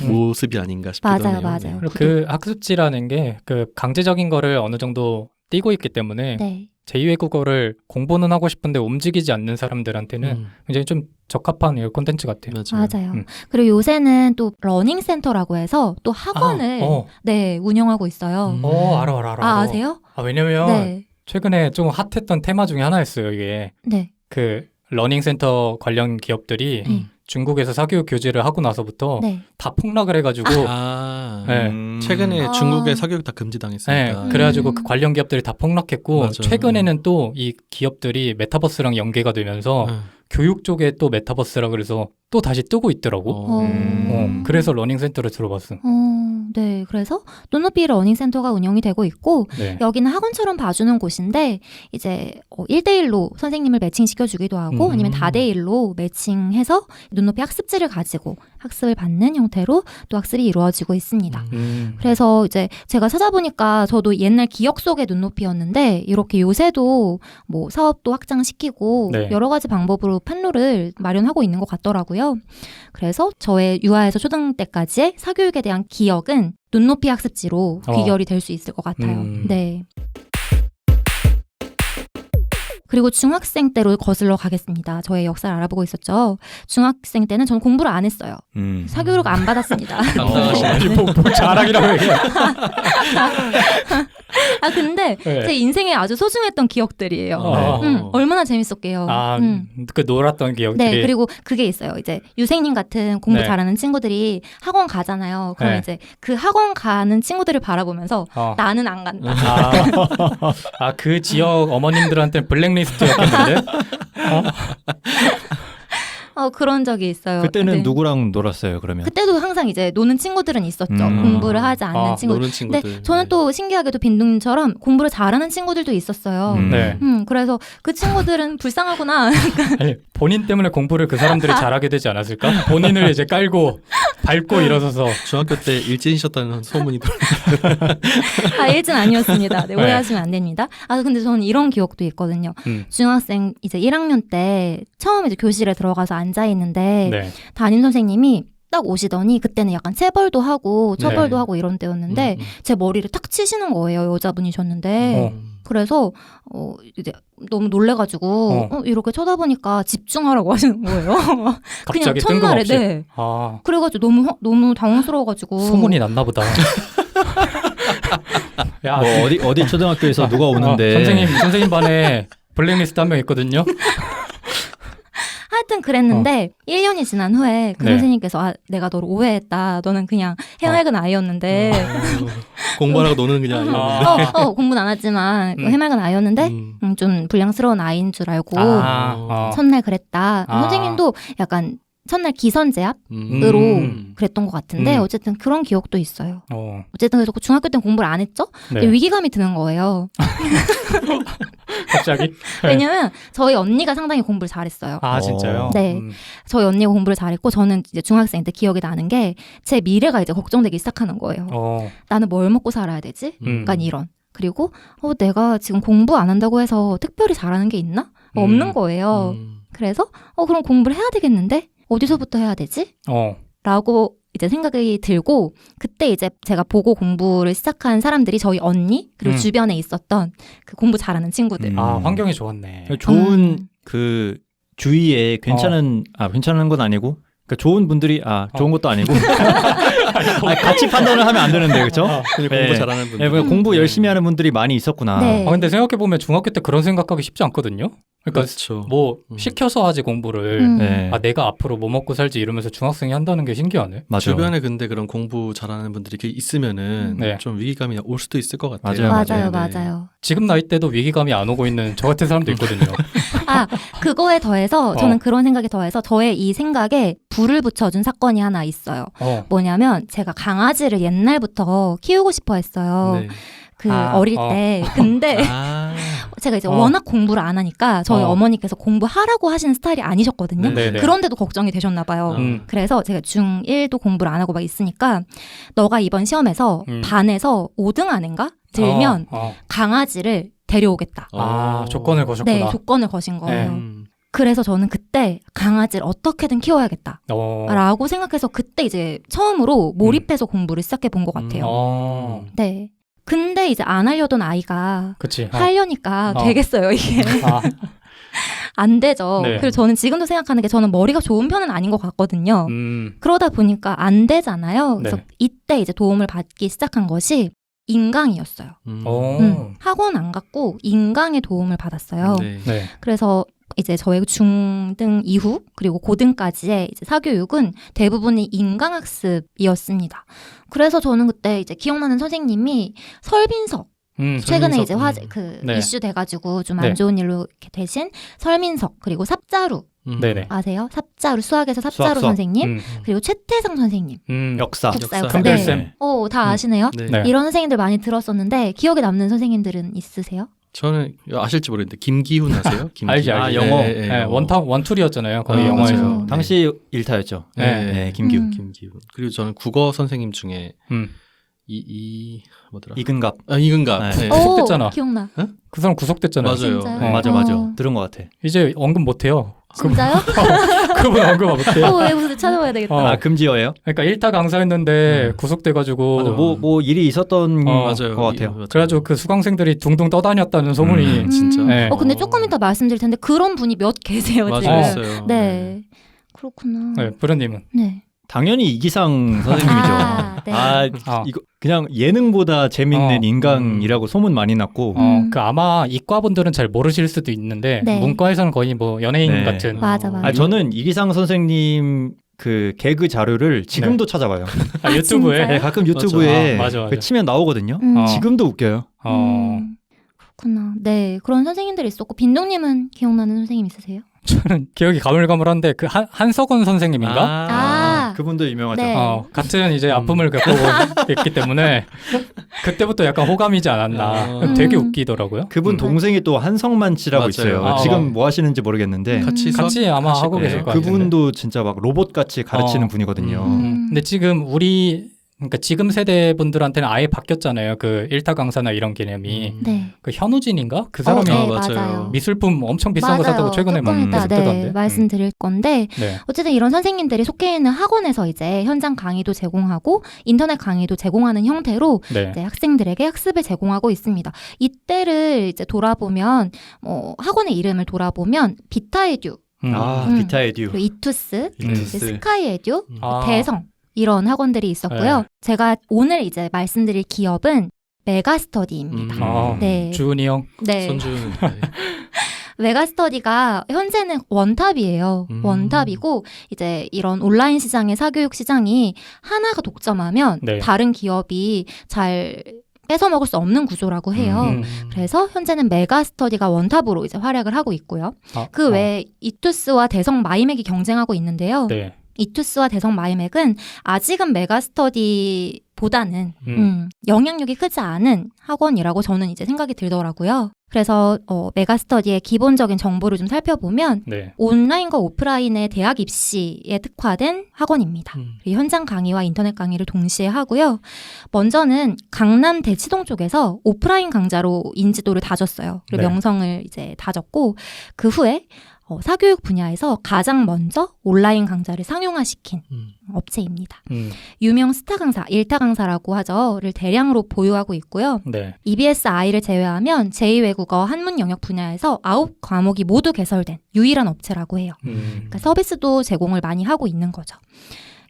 모습이 아닌가 싶기도 맞아요, 하네요. 맞아요. 그리고 그 학습지라는 게 그 강제적인 거를 어느 정도 띄고 있기 때문에 네. 제2외국어를 공부는 하고 싶은데 움직이지 않는 사람들한테는 굉장히 좀 적합한 콘텐츠 같아요. 맞아요. 그리고 요새는 또 러닝센터라고 해서 또 학원을 네, 운영하고 있어요. 알아. 아세요? 왜냐면 네. 최근에 좀 핫했던 테마 중에 하나였어요. 이게 네. 그 러닝센터 관련 기업들이 중국에서 사교육 교제를 하고 나서부터 네. 다 폭락을 해가지고 네. 최근에 중국의 사교육 다 금지당했으니까. 네. 그래가지고 그 관련 기업들이 다 폭락했고 맞아요. 최근에는 또 이 기업들이 메타버스랑 연계가 되면서 교육 쪽에 또 메타버스라 그래서 또 다시 뜨고 있더라고. 그래서 러닝센터를 들어봤어. 네, 그래서 눈높이 러닝센터가 운영이 되고 있고 네. 여기는 학원처럼 봐주는 곳인데 이제 1대1로 선생님을 매칭시켜주기도 하고 아니면 다대1로 매칭해서 눈높이 학습지를 가지고 학습을 받는 형태로 또 학습이 이루어지고 있습니다. 그래서 이제 제가 찾아보니까 저도 옛날 기억 속의 눈높이였는데 이렇게 요새도 뭐 사업도 확장시키고 네. 여러 가지 방법으로 판로를 마련하고 있는 것 같더라고요. 그래서 저의 유아에서 초등 때까지의 사교육에 대한 기억은 눈높이 학습지로 귀결이 될 수 있을 것 같아요. 네. 그리고 중학생 때로 거슬러 가겠습니다. 저의 역사를 알아보고 있었죠. 중학생 때는 저는 공부를 안 했어요. 사교육 안 받았습니다. 뭐 자랑이라고 얘기해. 근데 네. 제 인생에 아주 소중했던 기억들이에요. 얼마나 재밌었게요. 그 놀았던 기억들이. 네, 그리고 그게 있어요. 이제 유생님 같은 공부 네. 잘하는 친구들이 학원 가잖아요. 그럼 네. 이제 그 학원 가는 친구들을 바라보면서 나는 안 간다. 그 지역 어머님들한테 블랙리스트였겠는데? 그런 적이 있어요. 그때는 네. 누구랑 놀았어요, 그러면? 그때도 항상 이제 노는 친구들은 있었죠. 공부를 하지 않는 친구들. 노는 친구들. 근데 저는 또 신기하게도 빈둥처럼 공부를 잘하는 친구들도 있었어요. 네. 그래서 그 친구들은 불쌍하구나. 아니, 본인 때문에 공부를 그 사람들이 잘하게 되지 않았을까? 본인을 이제 깔고 밟고 일어서서 중학교 때 일진이셨다는 소문이 일진 아니었습니다. 네, 오해하시면 안 됩니다. 근데 저는 이런 기억도 있거든요. 중학생 이제 1학년 때 처음 이제 교실에 들어가서 앉아 있는데 네. 담임 선생님이 딱 오시더니 그때는 약간 체벌도 하고 처벌도 네. 하고 이런 때였는데 제 머리를 탁 치시는 거예요. 여자분이셨는데 그래서 이제 너무 놀래가지고 이렇게 쳐다보니까 집중하라고 하시는 거예요. 그냥 갑자기 첫날에. 뜬금없이. 네. 그래가지고 너무 당황스러워가지고 소문이 났나 보다. 야, 뭐 어디 초등학교에서 누가 오는데 선생님 반에 블랙리스트 한 명 있거든요. 하여튼 그랬는데 1년이 지난 후에 그 네. 선생님께서 내가 너를 오해했다. 너는 그냥 해맑은 아이였는데 공부하라고 노는 그냥 아이였는데 공부는 안 했지만 해맑은 아이였는데 좀 불량스러운 아이인 줄 알고 첫날 첫날 그랬다. 선생님도 약간 첫날 기선 제압으로 그랬던 것 같은데 어쨌든 그런 기억도 있어요. 어쨌든 그래서 중학교 때는 공부를 안 했죠. 네. 위기감이 드는 거예요. 갑자기? 왜냐면 저희 언니가 상당히 공부를 잘했어요. 아 진짜요? 네. 저희 언니가 공부를 잘했고 저는 이제 중학생 때 기억이 나는 게 제 미래가 이제 걱정되기 시작하는 거예요. 나는 뭘 먹고 살아야 되지? 약간 이런. 그리고 내가 지금 공부 안 한다고 해서 특별히 잘하는 게 있나? 없는 거예요. 그래서 그럼 공부를 해야 되겠는데 어디서부터 해야 되지? 라고 이제 생각이 들고 그때 이제 제가 보고 공부를 시작한 사람들이 저희 언니 그리고 주변에 있었던 그 공부 잘하는 친구들. 아 환경이 좋았네. 좋은 그 주위에 괜찮은 건 아니고 그러니까 좋은 분들이 좋은 것도 아니고 같이 판단을 하면 안 되는데 그렇죠? 공부 잘하는 분들. 네, 공부 열심히 하는 분들이 많이 있었구나. 네. 근데 생각해 보면 중학교 때 그런 생각하기 쉽지 않거든요. 그러니까 그렇죠. 뭐 시켜서 하지 공부를 네. 내가 앞으로 뭐 먹고 살지 이러면서 중학생이 한다는 게 신기하네. 맞아. 주변에 근데 그런 공부 잘하는 분들이 이렇게 있으면은 네. 좀 위기감이 올 수도 있을 것 같아요. 맞아요. 지금 나이 때도 위기감이 안 오고 있는 저 같은 사람도 있거든요. 그거에 더해서 저는 그런 생각에 더해서 저의 이 생각에 불을 붙여준 사건이 하나 있어요. 뭐냐면 제가 강아지를 옛날부터 키우고 싶어 했어요. 네. 어릴 때. 근데 제가 이제 워낙 공부를 안 하니까 저희 어머니께서 공부하라고 하시는 스타일이 아니셨거든요. 네네. 그런데도 걱정이 되셨나 봐요. 그래서 제가 중1도 공부를 안 하고 막 있으니까 너가 이번 시험에서 반에서 5등 안인가 들면 강아지를 데려오겠다. 조건을 거셨구나. 네, 조건을 거신 거예요. 그래서 저는 그때 강아지를 어떻게든 키워야겠다 라고 생각해서 그때 이제 처음으로 몰입해서 공부를 시작해 본 것 같아요. 네. 근데 이제 안 하려던 아이가 그치. 하려니까 되겠어요 이게. 안 되죠. 네. 그리고 저는 지금도 생각하는 게 저는 머리가 좋은 편은 아닌 것 같거든요. 그러다 보니까 안 되잖아요. 그래서 이때 이제 도움을 받기 시작한 것이 인강이었어요. 학원 안 갔고 인강의 도움을 받았어요. 네. 그래서 이제 저의 중등 이후 그리고 고등까지의 이제 사교육은 대부분이 인강학습이었습니다. 그래서 저는 그때 이제 기억나는 선생님이 설민석 최근에 이제 화제 이슈 돼가지고 좀 안 좋은 일로 이렇게 되신 설민석 그리고 삽자루 아세요? 삽자루 수학에서 삽자루 선생님 그리고 최태상 선생님 역사 큰별쌤 네. 다 아시네요. 네. 이런 선생님들 많이 들었었는데 기억에 남는 선생님들은 있으세요? 저는 아실지 모르겠는데 김기훈 아세요? 알지. 영어. 원툴이었잖아요. 거의 영어에서. 맞아요. 당시 일타였죠. 김기훈. 그리고 저는 국어 선생님 중에 뭐더라? 이근갑. 이근갑. 네. 구속됐잖아. 기억나. 그 사람 구속됐잖아요. 맞아요. 맞아. 들은 것 같아. 이제 언급 못해요. 진짜요? 그분 언급 못해요. 왜 무슨 찾아봐야 되겠다. 금지어예요? 그러니까 1타 강사였는데 구속돼가지고 뭐 일이 있었던 맞아요. 것 같아요. 그래가지고 그 수강생들이 둥둥 떠다녔다는 소문이 진짜. 네. 근데 조금 이따 말씀드릴 텐데 그런 분이 몇 계세요 지금. 맞아요. 네. 그렇구나. 네, 브런님은? 네. 당연히 이기상 선생님이죠. 네. 이거 그냥 예능보다 재밌는 인강이라고 소문 많이 났고. 그 아마 이과분들은 잘 모르실 수도 있는데 문과에서는 거의 뭐 연예인 같은. 맞아. 저는 이기상 선생님 그 개그 자료를 지금도 찾아봐요. 유튜브에? 네, 가끔 유튜브에 맞아. 치면 나오거든요. 지금도 웃겨요. 그렇구나. 네, 그런 선생님들이 있었고 빈동님은 기억나는 선생님 있으세요? 저는 기억이 가물가물한데 그 한석원 선생님인가? 그분도 유명하죠. 네. 같은 이제 아픔을 겪고 있기 때문에 그때부터 약간 호감이지 않았나. 되게 웃기더라고요. 그분 동생이 또 한성만 씨라고 있어요. 지금 뭐 하시는지 모르겠는데 같이 아마 하고 계실 것 같아요. 그분도 진짜 막 로봇 같이 가르치는 분이거든요. 근데 지금 그러니까 지금 세대 분들한테는 아예 바뀌었잖아요. 그 일타 강사나 이런 개념이. 그 현우진인가? 그 사람이 맞아요. 미술품 엄청 비싼 거 샀다고 최근에 막 조금 이따 계속되던데. 말씀드릴 건데 어쨌든 이런 선생님들이 속해 있는 학원에서 이제 현장 강의도 제공하고 인터넷 강의도 제공하는 형태로 이제 학생들에게 학습을 제공하고 있습니다. 이때를 이제 돌아보면 학원의 이름을 돌아보면 비타에듀, 비타에듀, 그리고 이투스, 스카이에듀, 대성 이런 학원들이 있었고요. 제가 오늘 이제 말씀드릴 기업은 메가스터디입니다. 주은이 형, 손주은. 메가스터디가 현재는 원탑이에요. 원탑이고 이제 이런 온라인 시장의 사교육 시장이 하나가 독점하면 다른 기업이 잘 뺏어 먹을 수 없는 구조라고 해요. 그래서 현재는 메가스터디가 원탑으로 이제 활약을 하고 있고요. 그 외에 이투스와 대성 마이맥이 경쟁하고 있는데요. 네. 이투스와 대성 마이맥은 아직은 메가스터디보다는 영향력이 크지 않은 학원이라고 저는 이제 생각이 들더라고요. 그래서 메가스터디의 기본적인 정보를 좀 살펴보면 네. 온라인과 오프라인의 대학 입시에 특화된 학원입니다. 그리고 현장 강의와 인터넷 강의를 동시에 하고요. 먼저는 강남 대치동 쪽에서 오프라인 강좌로 인지도를 다졌어요. 그리고 네. 명성을 이제 다졌고 그 후에 사교육 분야에서 가장 먼저 온라인 강좌를 상용화시킨 업체입니다. 유명 스타 강사, 일타 강사라고 하죠.를 대량으로 보유하고 있고요. 네. EBS-I를 제외하면 제2외국어 한문 영역 분야에서 9과목이 모두 개설된 유일한 업체라고 해요. 그러니까 서비스도 제공을 많이 하고 있는 거죠.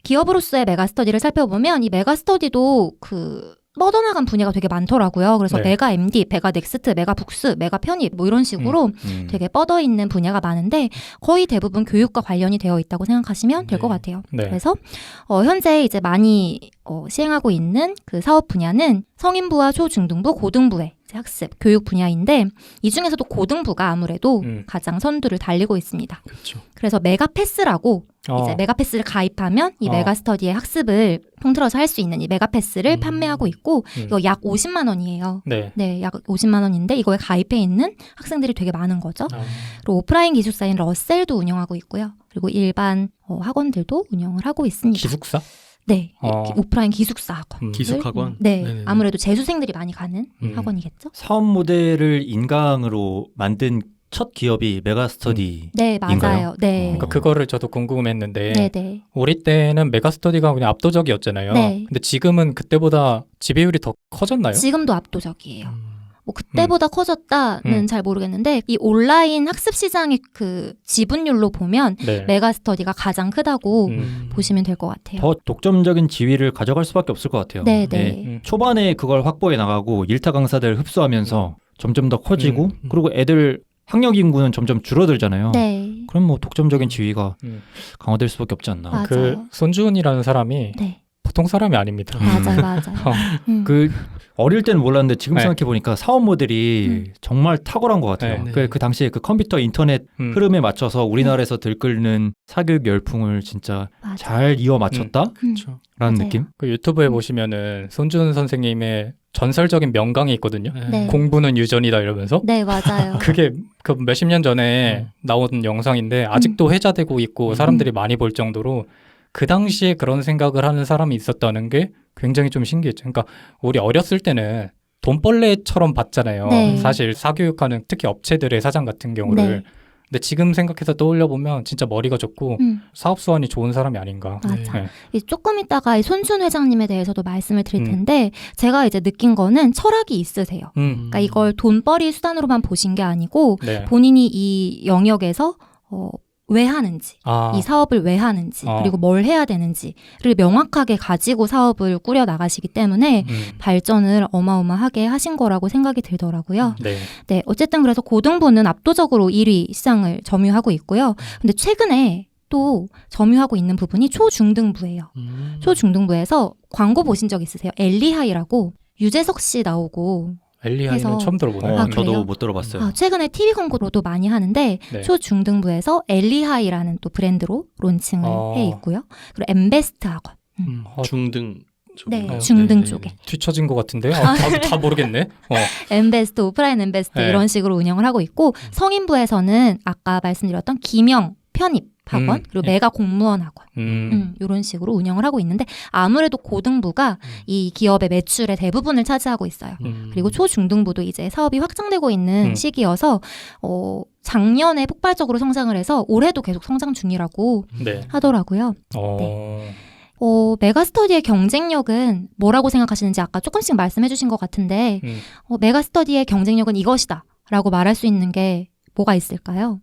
기업으로서의 메가스터디를 살펴보면 이 메가스터디도 뻗어나간 분야가 되게 많더라고요. 그래서 네. 메가 MD, 메가 넥스트, 메가 북스, 메가 편입 뭐 이런 식으로 되게 뻗어 있는 분야가 많은데 거의 대부분 교육과 관련이 되어 있다고 생각하시면 될 것 같아요. 네. 그래서 현재 이제 많이 시행하고 있는 그 사업 분야는 성인부와 초중등부, 고등부의 이제 학습, 교육 분야인데 이 중에서도 고등부가 아무래도 가장 선두를 달리고 있습니다. 그렇죠. 그래서 메가패스라고 이제 메가패스를 가입하면 이 메가스터디의 학습을 통틀어서 할 수 있는 이 메가패스를 판매하고 있고 이거 약 50만 원이에요. 네. 네, 약 50만 원인데 이거에 가입해 있는 학생들이 되게 많은 거죠. 그리고 오프라인 기숙사인 러셀도 운영하고 있고요. 그리고 일반 학원들도 운영을 하고 있습니다. 기숙사? 네, 오프라인 기숙사 학원. 기숙학원? 네, 네네네. 아무래도 재수생들이 많이 가는 학원이겠죠. 사업 모델을 인강으로 만든 첫 기업이 메가스터디. 네, 맞아요. 네. 그러니까 그거를 저도 궁금했는데 네, 네. 우리 때는 메가스터디가 그냥 압도적이었잖아요. 네. 근데 지금은 그때보다 지배율이 더 커졌나요? 지금도 압도적이에요. 뭐 그때보다 커졌다는 잘 모르겠는데 이 온라인 학습 시장의 그 지분율로 보면 네. 메가스터디가 가장 크다고 보시면 될 것 같아요. 더 독점적인 지위를 가져갈 수밖에 없을 것 같아요. 네, 네. 초반에 그걸 확보해 나가고 일타 강사들 흡수하면서 점점 더 커지고 그리고 애들 학력 인구는 점점 줄어들잖아요. 네. 그럼 뭐 독점적인 지위가 강화될 수밖에 없지 않나. 맞아요. 그 손주은이라는 사람이 네. 보통 사람이 아닙니다. 맞아요. 그 어릴 때는 몰랐는데 지금 네. 생각해 보니까 사업 모델이 정말 탁월한 것 같아요. 네. 그 당시에 그 컴퓨터 인터넷 흐름에 맞춰서 우리나라에서 들끓는 사교육 열풍을 진짜 맞아요. 잘 이어 맞췄다라는 그렇죠. 맞아요. 느낌. 그 유튜브에 보시면은 손주은 선생님의 전설적인 명강이 있거든요. 네. 공부는 유전이다 이러면서 네, 맞아요. 그게 그 몇십 년 전에 나온 영상인데 아직도 회자되고 있고 사람들이 많이 볼 정도로 그 당시에 그런 생각을 하는 사람이 있었다는 게 굉장히 좀 신기했죠. 그러니까 우리 어렸을 때는 돈벌레처럼 봤잖아요. 네. 사실 사교육하는 특히 업체들의 사장 같은 경우를. 네. 근데 지금 생각해서 떠올려 보면 진짜 머리가 좋고 사업 수완이 좋은 사람이 아닌가. 맞아. 네. 조금 있다가 이 손순 회장님에 대해서도 말씀을 드릴 텐데 제가 이제 느낀 거는 철학이 있으세요. 그러니까 이걸 돈벌이 수단으로만 보신 게 아니고 네. 본인이 이 영역에서 왜 하는지, 이 사업을 왜 하는지, 그리고 뭘 해야 되는지를 명확하게 가지고 사업을 꾸려 나가시기 때문에 발전을 어마어마하게 하신 거라고 생각이 들더라고요. 네. 네, 어쨌든 그래서 고등부는 압도적으로 1위 시장을 점유하고 있고요. 근데 최근에 또 점유하고 있는 부분이 초중등부예요. 초중등부에서 광고 보신 적 있으세요? 엘리하이라고 유재석 씨 나오고 엘리하이는 해서- 처음 들어보네요. 아, 그래요? 저도 못 들어봤어요. 최근에 TV 광고로도 많이 하는데 네. 초중등부에서 엘리하이라는 또 브랜드로 론칭을 해 있고요. 그리고 엠베스트 학원. 중등 쪽에. 네, 중등 쪽에. 뒤처진 것 같은데요. 다 모르겠네. 엠베스트, 오프라인 엠베스트 네. 이런 식으로 운영을 하고 있고 성인부에서는 아까 말씀드렸던 기명, 편입 학원 그리고 메가 공무원 학원 이런 식으로 운영을 하고 있는데 아무래도 고등부가 이 기업의 매출의 대부분을 차지하고 있어요. 그리고 초중등부도 이제 사업이 확장되고 있는 시기여서 작년에 폭발적으로 성장을 해서 올해도 계속 성장 중이라고 네. 하더라고요. 네. 메가스터디의 경쟁력은 뭐라고 생각하시는지 아까 조금씩 말씀해 주신 것 같은데 메가스터디의 경쟁력은 이것이다 라고 말할 수 있는 게 뭐가 있을까요?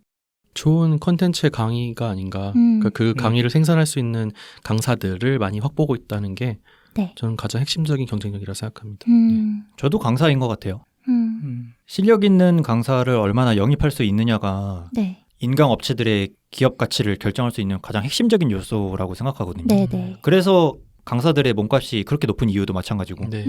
좋은 컨텐츠의 강의가 아닌가. 그러니까 그 강의를 생산할 수 있는 강사들을 많이 확보하고 있다는 게 네. 저는 가장 핵심적인 경쟁력이라 생각합니다. 저도 강사인 것 같아요. 실력 있는 강사를 얼마나 영입할 수 있느냐가 네. 인강 업체들의 기업 가치를 결정할 수 있는 가장 핵심적인 요소라고 생각하거든요. 네네. 그래서 강사들의 몸값이 그렇게 높은 이유도 마찬가지고. 네.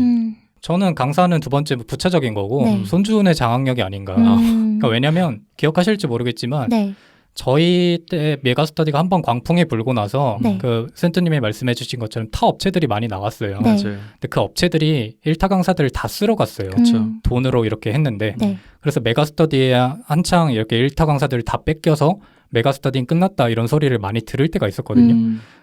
저는 강사는 두 번째 부차적인 거고 네. 손주은의 장악력이 아닌가. 그러니까 왜냐면 기억하실지 모르겠지만 네. 저희 때 메가스터디가 한번 광풍이 불고 나서 네. 그 센터님이 말씀해주신 것처럼 타 업체들이 많이 나왔어요. 네. 맞아요. 근데 그 업체들이 일타 강사들을 다 쓸어 갔어요. 그쵸. 돈으로 이렇게 했는데 네. 그래서 메가스터디에 한창 이렇게 일타 강사들을 다 뺏겨서 메가스터디는 끝났다 이런 소리를 많이 들을 때가 있었거든요.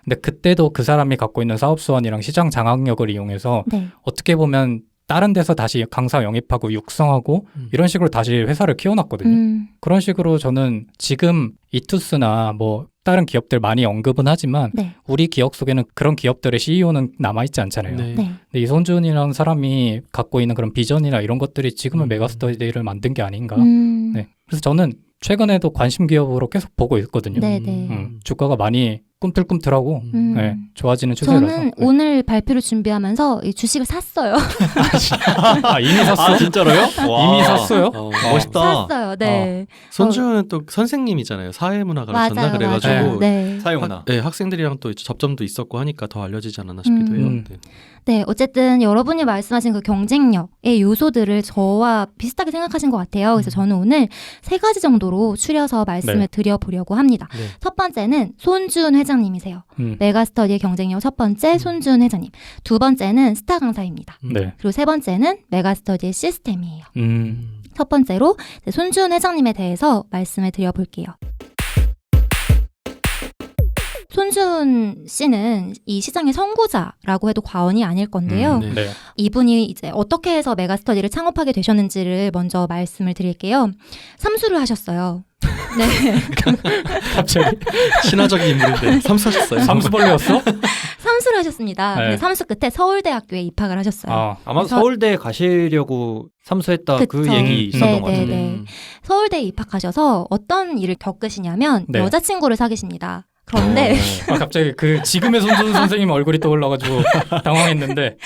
근데 그때도 그 사람이 갖고 있는 사업 수완이랑 시장 장악력을 이용해서 네. 어떻게 보면 다른 데서 다시 강사 영입하고 육성하고 이런 식으로 다시 회사를 키워놨거든요. 그런 식으로 저는 지금 이투스나 뭐 다른 기업들 많이 언급은 하지만 네. 우리 기억 속에는 그런 기업들의 CEO는 남아있지 않잖아요. 네. 네. 근데 이손준이라는 사람이 갖고 있는 그런 비전이나 이런 것들이 지금은 메가스터디를 만든 게 아닌가. 네. 그래서 저는 최근에도 관심 기업으로 계속 보고 있거든요. 네, 네. 주가가 많이 꿈틀꿈틀하고 네, 좋아지는 추세라서. 저는 네. 오늘 발표를 준비하면서 이 주식을 샀어요. 아, 이미 샀어? 아 진짜로요? 이미 샀어요? 멋있다. 샀어요. 네. 손주는 또 선생님이잖아요. 사회문화 가르쳤나 맞아요. 그래가지고 맞아요. 네. 사용나. 네, 학생들이랑 또 접점도 있었고 하니까 더 알려지지 않았나 싶기도 해요. 네. 네, 어쨌든 여러분이 말씀하신 그 경쟁력의 요소들을 저와 비슷하게 생각하신 것 같아요. 그래서 저는 오늘 3가지 정도로 추려서 말씀을 네. 드려보려고 합니다. 네. 첫 번째는 손주은 회장님이세요. 메가스터디의 경쟁력 첫 번째 손주은 회장님. 두 번째는 스타 강사입니다. 네. 그리고 세 번째는 메가스터디의 시스템이에요. 음. 첫 번째로 손주은 회장님에 대해서 말씀을 드려볼게요. 손주은 씨는 이 시장의 선구자라고 해도 과언이 아닐 건데요. 네. 네. 이분이 이제 어떻게 해서 메가스터디를 창업하게 되셨는지를 먼저 말씀을 드릴게요. 삼수를 하셨어요. 네. 갑자기 신화적인 인물인데 삼수하셨어요. 삼수벌레였어? 삼수를 하셨습니다. 네. 근데 삼수 끝에 서울대학교에 입학을 하셨어요. 아, 아마 그래서- 서울대 가시려고 삼수했다 그 그쵸. 얘기 있었던 네, 것 같은데. 네. 서울대에 입학하셔서 어떤 일을 겪으시냐면 네. 여자친구를 사귀십니다. 그런데 갑자기 그 지금의 손준 선생님 얼굴이 떠올라가지고 당황했는데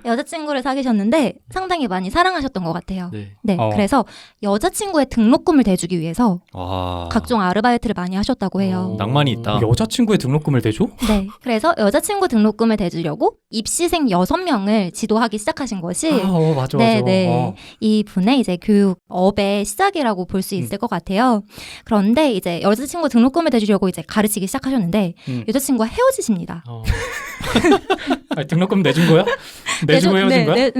여자친구를 사귀셨는데 상당히 많이 사랑하셨던 것 같아요. 네. 네, 어. 그래서 여자친구의 등록금을 대주기 위해서 와. 각종 아르바이트를 많이 하셨다고 해요. 낭만이 있다. 여자친구의 등록금을 대줘? 네, 그래서 여자친구 등록금을 대주려고 입시생 6명을 지도하기 시작하신 것이 맞아. 네, 네. 이 분의 이제 교육업의 시작이라고 볼 수 있을 것 같아요. 그런데 이제 여자친구 등록금을 대주려고 이제 가르치기 시작하셨는데 여자친구와 헤어지십니다. 아니, 등록금 내준 거야? 내주고 헤어진 거야?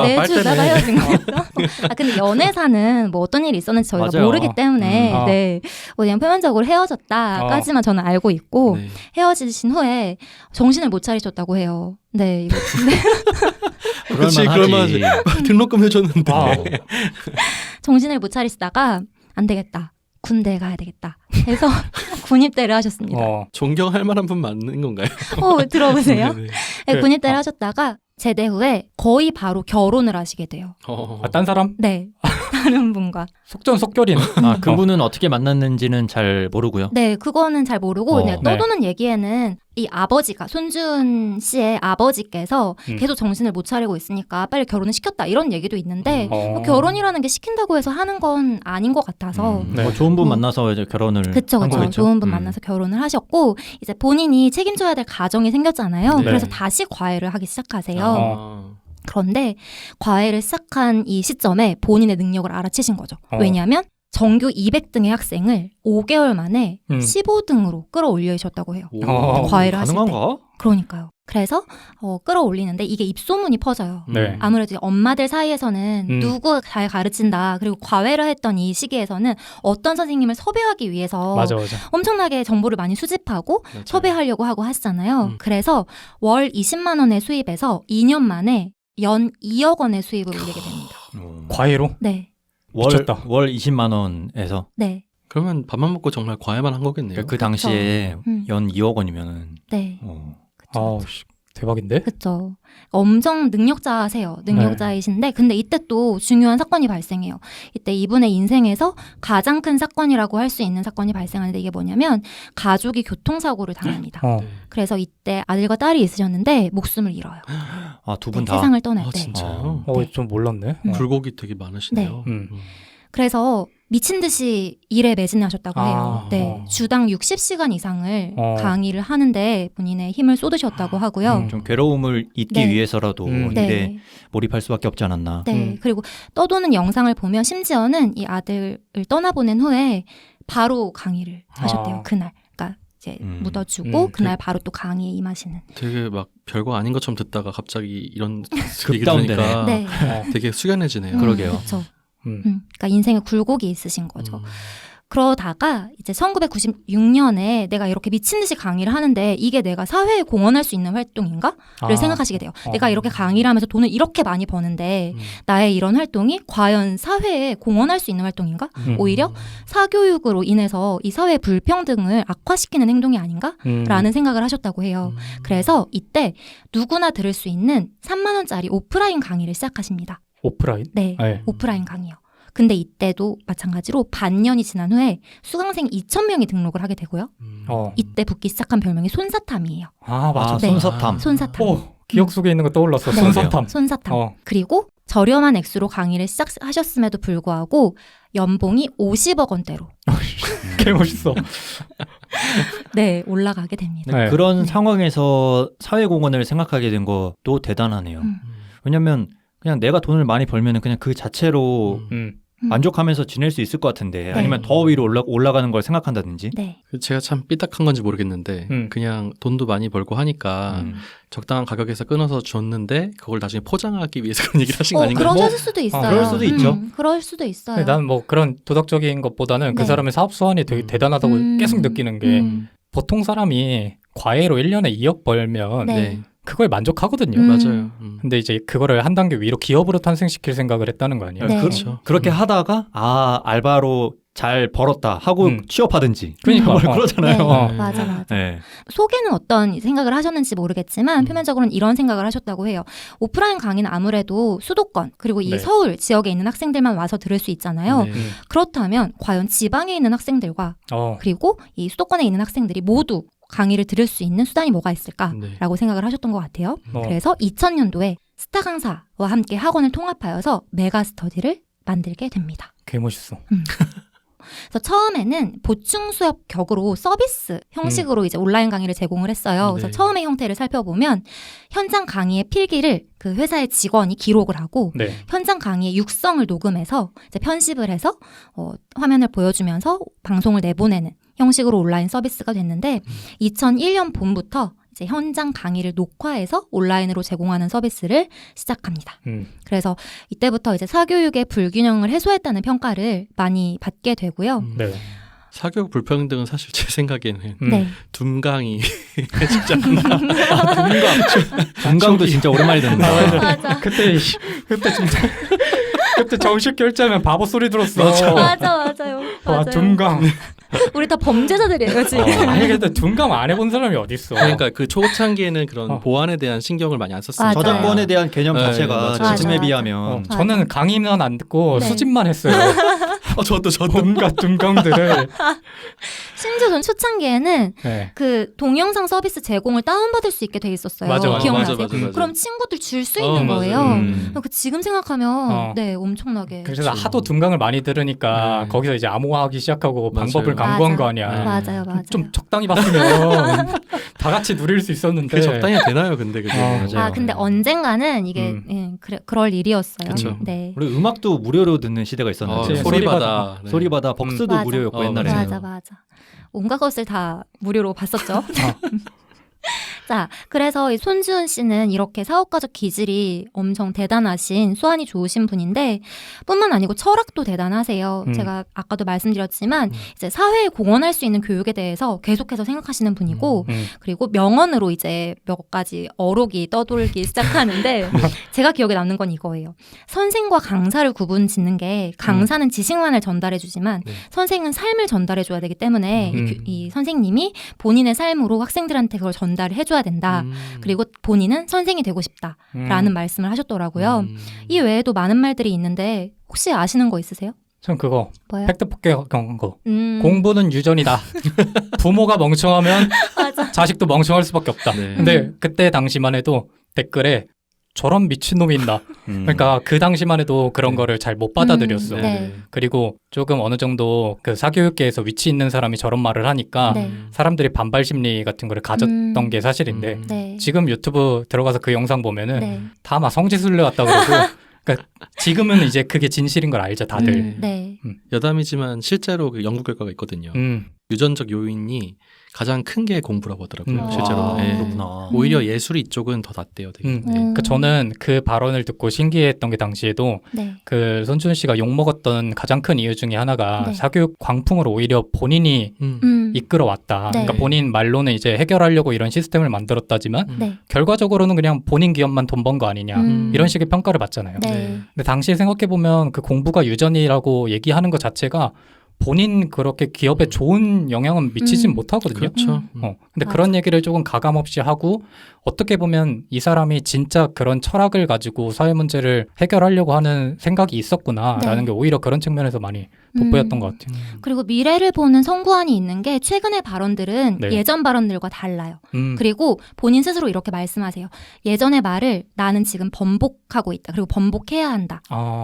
내주다가 헤어진 거였어. 근데 연애사는 뭐 어떤 일이 있었는지 저희가 맞아요. 모르기 때문에 아. 네, 그냥 표면적으로 헤어졌다까지만 저는 알고 있고 네. 헤어지신 후에 정신을 못 차리셨다고 해요. 네, 이거 그렇지, 그럴만하지. 등록금 해줬는데. 아, 정신을 못 차리시다가 안 되겠다. 군대에 가야 되겠다. 해서 군입대를 하셨습니다. 존경할 만한 분 맞는 건가요? 들어보세요. 네, 네. 네, 군입대를 하셨다가 제대 후에 거의 바로 결혼을 하시게 돼요. 딴 사람? 네. 다른 분과. 속전속결이네. 아, 그분은 어떻게 만났는지는 잘 모르고요. 네, 그거는 잘 모르고 그냥 네. 떠도는 얘기에는 이 아버지가 손준 씨의 아버지께서 계속 정신을 못 차리고 있으니까 빨리 결혼을 시켰다 이런 얘기도 있는데 뭐 결혼이라는 게 시킨다고 해서 하는 건 아닌 것 같아서 네. 뭐 좋은 분 만나서 이제 결혼을 그쵸, 한 그쵸. 거겠죠. 좋은 분 만나서 결혼을 하셨고 이제 본인이 책임져야 될 가정이 생겼잖아요. 네. 그래서 다시 과외를 하기 시작하세요. 아. 그런데 과외를 시작한 이 시점에 본인의 능력을 알아채신 거죠. 어. 왜냐하면 정규 200등의 학생을 5개월 만에 15등으로 끌어올리셨다고 해요. 과외를 하실 때. 가능한가? 그러니까요. 그래서 끌어올리는데 이게 입소문이 퍼져요. 네. 아무래도 엄마들 사이에서는 누구 잘 가르친다. 그리고 과외를 했던 이 시기에서는 어떤 선생님을 섭외하기 위해서 맞아. 엄청나게 정보를 많이 수집하고 맞아요. 섭외하려고 하고 하시잖아요. 그래서 월 20만 원의 수입에서 2년 만에 연 2억 원의 수입을 올리게 됩니다. 과외로? 네. 미쳤다. 월 20만 원에서 네. 그러면 밥만 먹고 정말 과외만 한 거겠네요. 그 당시에 음. 연 2억 원이면은 네. 아, 대박인데? 그렇죠. 엄청 능력자세요. 능력자이신데 근데 이때 또 중요한 사건이 발생해요. 이때 이분의 인생에서 가장 큰 사건이라고 할 수 있는 사건이 발생하는데 이게 뭐냐면 가족이 교통사고를 당합니다. 그래서 이때 아들과 딸이 있으셨는데 목숨을 잃어요. 아, 두 분 다. 세상을 떠날 때. 진짜요? 좀 몰랐네. 음. 불곡이 되게 많으시네요. 그래서 미친 듯이 일에 매진하셨다고 해요. 네, 주당 60시간 이상을 강의를 하는데 본인의 힘을 쏟으셨다고 하고요. 좀 괴로움을 잊기 네. 위해서라도 일에 네. 몰입할 수밖에 없지 않았나. 네. 그리고 떠도는 영상을 보면 심지어는 이 아들을 떠나보낸 후에 바로 강의를 하셨대요. 그날. 그러니까 이제 묻어주고 그날 바로 또 강의에 임하시는. 되게 막 별거 아닌 것처럼 듣다가 갑자기 이런 얘기 급다운되네. 들으니까 네. 되게 숙연해지네요. 그러게요. 그렇죠. 그러니까 인생에 굴곡이 있으신 거죠. 그러다가 이제 1996년에 내가 이렇게 미친 듯이 강의를 하는데 이게 내가 사회에 공헌할 수 있는 활동인가?를 생각하시게 돼요. 내가 이렇게 강의를 하면서 돈을 이렇게 많이 버는데 나의 이런 활동이 과연 사회에 공헌할 수 있는 활동인가? 오히려 사교육으로 인해서 이 사회 불평등을 악화시키는 행동이 아닌가? 라는 생각을 하셨다고 해요. 그래서 이때 누구나 들을 수 있는 3만 원짜리 오프라인 강의를 시작하십니다. 오프라인? 네, 오프라인 강의요. 근데 이때도 마찬가지로 반년이 지난 후에 수강생 2,000명이 등록을 하게 되고요. 이때 붙기 시작한 별명이 손사탐이에요. 아, 맞아. 네. 손사탐. 손사탐. 오, 기억 속에 있는 거 떠올랐어. 네. 손사탐. 손사탐. 그리고 저렴한 액수로 강의를 시작하셨음에도 불구하고 연봉이 50억 원대로 개 멋있어. 네, 올라가게 됩니다. 네. 그런 상황에서 사회공헌을 생각하게 된 것도 대단하네요. 왜냐면 그냥 내가 돈을 많이 벌면은 그냥 그 자체로 만족하면서 지낼 수 있을 것 같은데 아니면 더 위로 올라가는 걸 생각한다든지. 네. 제가 참 삐딱한 건지 모르겠는데 그냥 돈도 많이 벌고 하니까 적당한 가격에서 끊어서 줬는데 그걸 나중에 포장하기 위해서 그런 얘기를 하신 거 아닌가요? 그러실 수도 있어요. 그럴 수도 있죠. 그럴 수도 있어요. 난 뭐 그런 도덕적인 것보다는 그 네. 사람의 사업 수완이 되게 대단하다고 계속 느끼는 게 보통 사람이 과외로 1년에 2억 벌면 네. 그거에 만족하거든요. 맞아요. 근데 이제 그거를 한 단계 위로 기업으로 탄생시킬 생각을 했다는 거 아니에요? 네. 그렇죠. 그렇게 하다가 알바로 잘 벌었다 하고 취업하든지. 그러니까 그러잖아요. 네. 맞아. 네. 속에는 어떤 생각을 하셨는지 모르겠지만 표면적으로는 이런 생각을 하셨다고 해요. 오프라인 강의는 아무래도 수도권 그리고 이 네. 서울 지역에 있는 학생들만 와서 들을 수 있잖아요. 네. 그렇다면 과연 지방에 있는 학생들과 그리고 이 수도권에 있는 학생들이 모두 강의를 들을 수 있는 수단이 뭐가 있을까라고 생각을 하셨던 것 같아요. 그래서 2000년도에 스타 강사와 함께 학원을 통합하여서 메가 스터디를 만들게 됩니다. 개 멋있어. 그래서 처음에는 보충 수업 격으로 서비스 형식으로 이제 온라인 강의를 제공을 했어요. 그래서 처음의 형태를 살펴보면 현장 강의의 필기를 그 회사의 직원이 기록을 하고 현장 강의의 육성을 녹음해서 이제 편집을 해서 화면을 보여주면서 방송을 내보내는 형식으로 온라인 서비스가 됐는데 2001년 봄부터 이제 현장 강의를 녹화해서 온라인으로 제공하는 서비스를 시작합니다. 그래서 이때부터 이제 사교육의 불균형을 해소했다는 평가를 많이 받게 되고요. 네. 사교육 불평등은 사실 제 생각에는 네. 둠강이 해주지 않나. 둠강도 진짜 오랜만에 듣는다. 맞아. 그때 진짜 그때 정식 결제하면 바보 소리 들었어. 맞아요. 와, 둠강. 우리 다 범죄자들이에요 지금. 아니 근데 둔감 안 해본 사람이 어딨어. 그러니까 그 초창기에는 그런 보안에 대한 신경을 많이 안 썼어요. 저작권에 대한 개념 네, 자체가 맞아요. 지금에 비하면 저는 강의는 안 듣고 네. 수집만 했어요. 저도 온갖 둔감들을. 심지어 전 초창기에는 네. 그 동영상 서비스 제공을 다운받을 수 있게 돼 있었어요. 맞아. 기억나세요? 맞아. 그럼 친구들 줄 수 있는 맞아요. 거예요. 그 지금 생각하면 어. 네 엄청나게. 그래서 하도 둔강을 많이 들으니까 네. 거기서 이제 암호화하기 시작하고 맞아요. 방법을 강구한 맞아. 거 아니야. 네. 맞아요. 좀 적당히 봤으면 다 같이 누릴 수 있었는데. 그게 적당히 되나요, 근데 그게. 맞아요. 근데 언젠가는 이게 그럴 일이었어요. 그쵸. 네. 우리 음악도 무료로 듣는 시대가 있었는데 네. 소리바다. 네. 소리바다 벅스도 맞아. 무료였고 옛날에. 맞아. 온갖 것을 다 무료로 봤었죠. 자, 그래서 이 손지훈 씨는 이렇게 사업가적 기질이 엄청 대단하신 수완이 좋으신 분인데 뿐만 아니고 철학도 대단하세요. 제가 아까도 말씀드렸지만 이제 사회에 공헌할 수 있는 교육에 대해서 계속해서 생각하시는 분이고 그리고 명언으로 이제 몇 가지 어록이 떠돌기 시작하는데 제가 기억에 남는 건 이거예요. 선생과 강사를 구분 짓는 게 강사는 지식만을 전달해주지만 선생은 삶을 전달해줘야 되기 때문에 이 선생님이 본인의 삶으로 학생들한테 그걸 전달을 해줘야 된다. 그리고 본인은 선생이 되고 싶다라는 말씀을 하셨더라고요. 이 외에도 많은 말들이 있는데 혹시 아시는 거 있으세요? 전 그거 뭐요? 팩트 폭격한 거. 공부는 유전이다. 부모가 멍청하면 맞아. 자식도 멍청할 수밖에 없다. 네. 근데 그때 당시만 해도 댓글에 저런 미친놈이 있나. 그러니까 그 당시만 해도 그런 거를 잘 못 받아들였어. 네. 그리고 조금 어느 정도 그 사교육계에서 위치 있는 사람이 저런 말을 하니까 네. 사람들이 반발 심리 같은 거를 가졌던 게 사실인데 네. 지금 유튜브 들어가서 그 영상 보면은 네. 다 막 성지순례 왔다 그러고 그러니까 지금은 이제 그게 진실인 걸 알죠 다들. 네. 여담이지만 실제로 그 연구 결과가 있거든요. 유전적 요인이 가장 큰 게 공부라고 하더라고요. 실제로. 네. 그렇구나. 오히려 예술이 이쪽은 더 낫대요. 되게. 네. 그러니까 저는 그 발언을 듣고 신기했던 게 당시에도 네. 그 손준 씨가 욕 먹었던 가장 큰 이유 중에 하나가 네. 사교육 광풍을 오히려 본인이 이끌어왔다. 네. 그러니까 본인 말로는 이제 해결하려고 이런 시스템을 만들었다지만 네. 결과적으로는 그냥 본인 기업만 돈 번 거 아니냐 이런 식의 평가를 받잖아요. 네. 근데 당시에 생각해 보면 그 공부가 유전이라고 얘기하는 것 자체가 본인 그렇게 기업에 좋은 영향은 미치진 못하거든요. 그렇죠. 근데 맞아. 그런 얘기를 조금 가감 없이 하고 어떻게 보면 이 사람이 진짜 그런 철학을 가지고 사회 문제를 해결하려고 하는 생각이 있었구나라는 네. 게 오히려 그런 측면에서 많이 돋보였던 것 같아요. 그리고 미래를 보는 성구안이 있는 게 최근의 발언들은 네. 예전 발언들과 달라요. 그리고 본인 스스로 이렇게 말씀하세요. 예전의 말을 나는 지금 번복하고 있다. 그리고 번복해야 한다.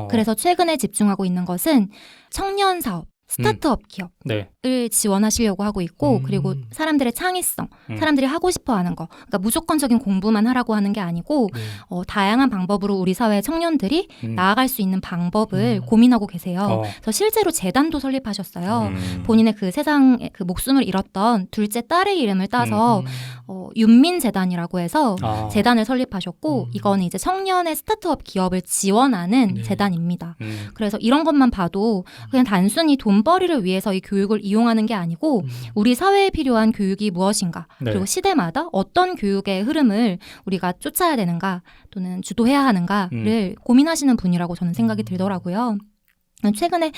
그래서 최근에 집중하고 있는 것은 청년 사업, 스타트업 기업을 네. 지원하시려고 하고 있고 그리고 사람들의 창의성, 사람들이 하고 싶어하는 거 그러니까 무조건적인 공부만 하라고 하는 게 아니고 다양한 방법으로 우리 사회 청년들이 나아갈 수 있는 방법을 고민하고 계세요. 그래서 실제로 재단도 설립하셨어요. 본인의 그 세상에 그 목숨을 잃었던 둘째 딸의 이름을 따서 윤민재단이라고 해서 재단을 설립하셨고 이거는 이제 청년의 스타트업 기업을 지원하는 재단입니다. 그래서 이런 것만 봐도 그냥 단순히 돈벌이를 위해서 이 교육을 이용하는 게 아니고 우리 사회에 필요한 교육이 무엇인가 네. 그리고 시대마다 어떤 교육의 흐름을 우리가 쫓아야 되는가 또는 주도해야 하는가를 고민하시는 분이라고 저는 생각이 들더라고요. 최근에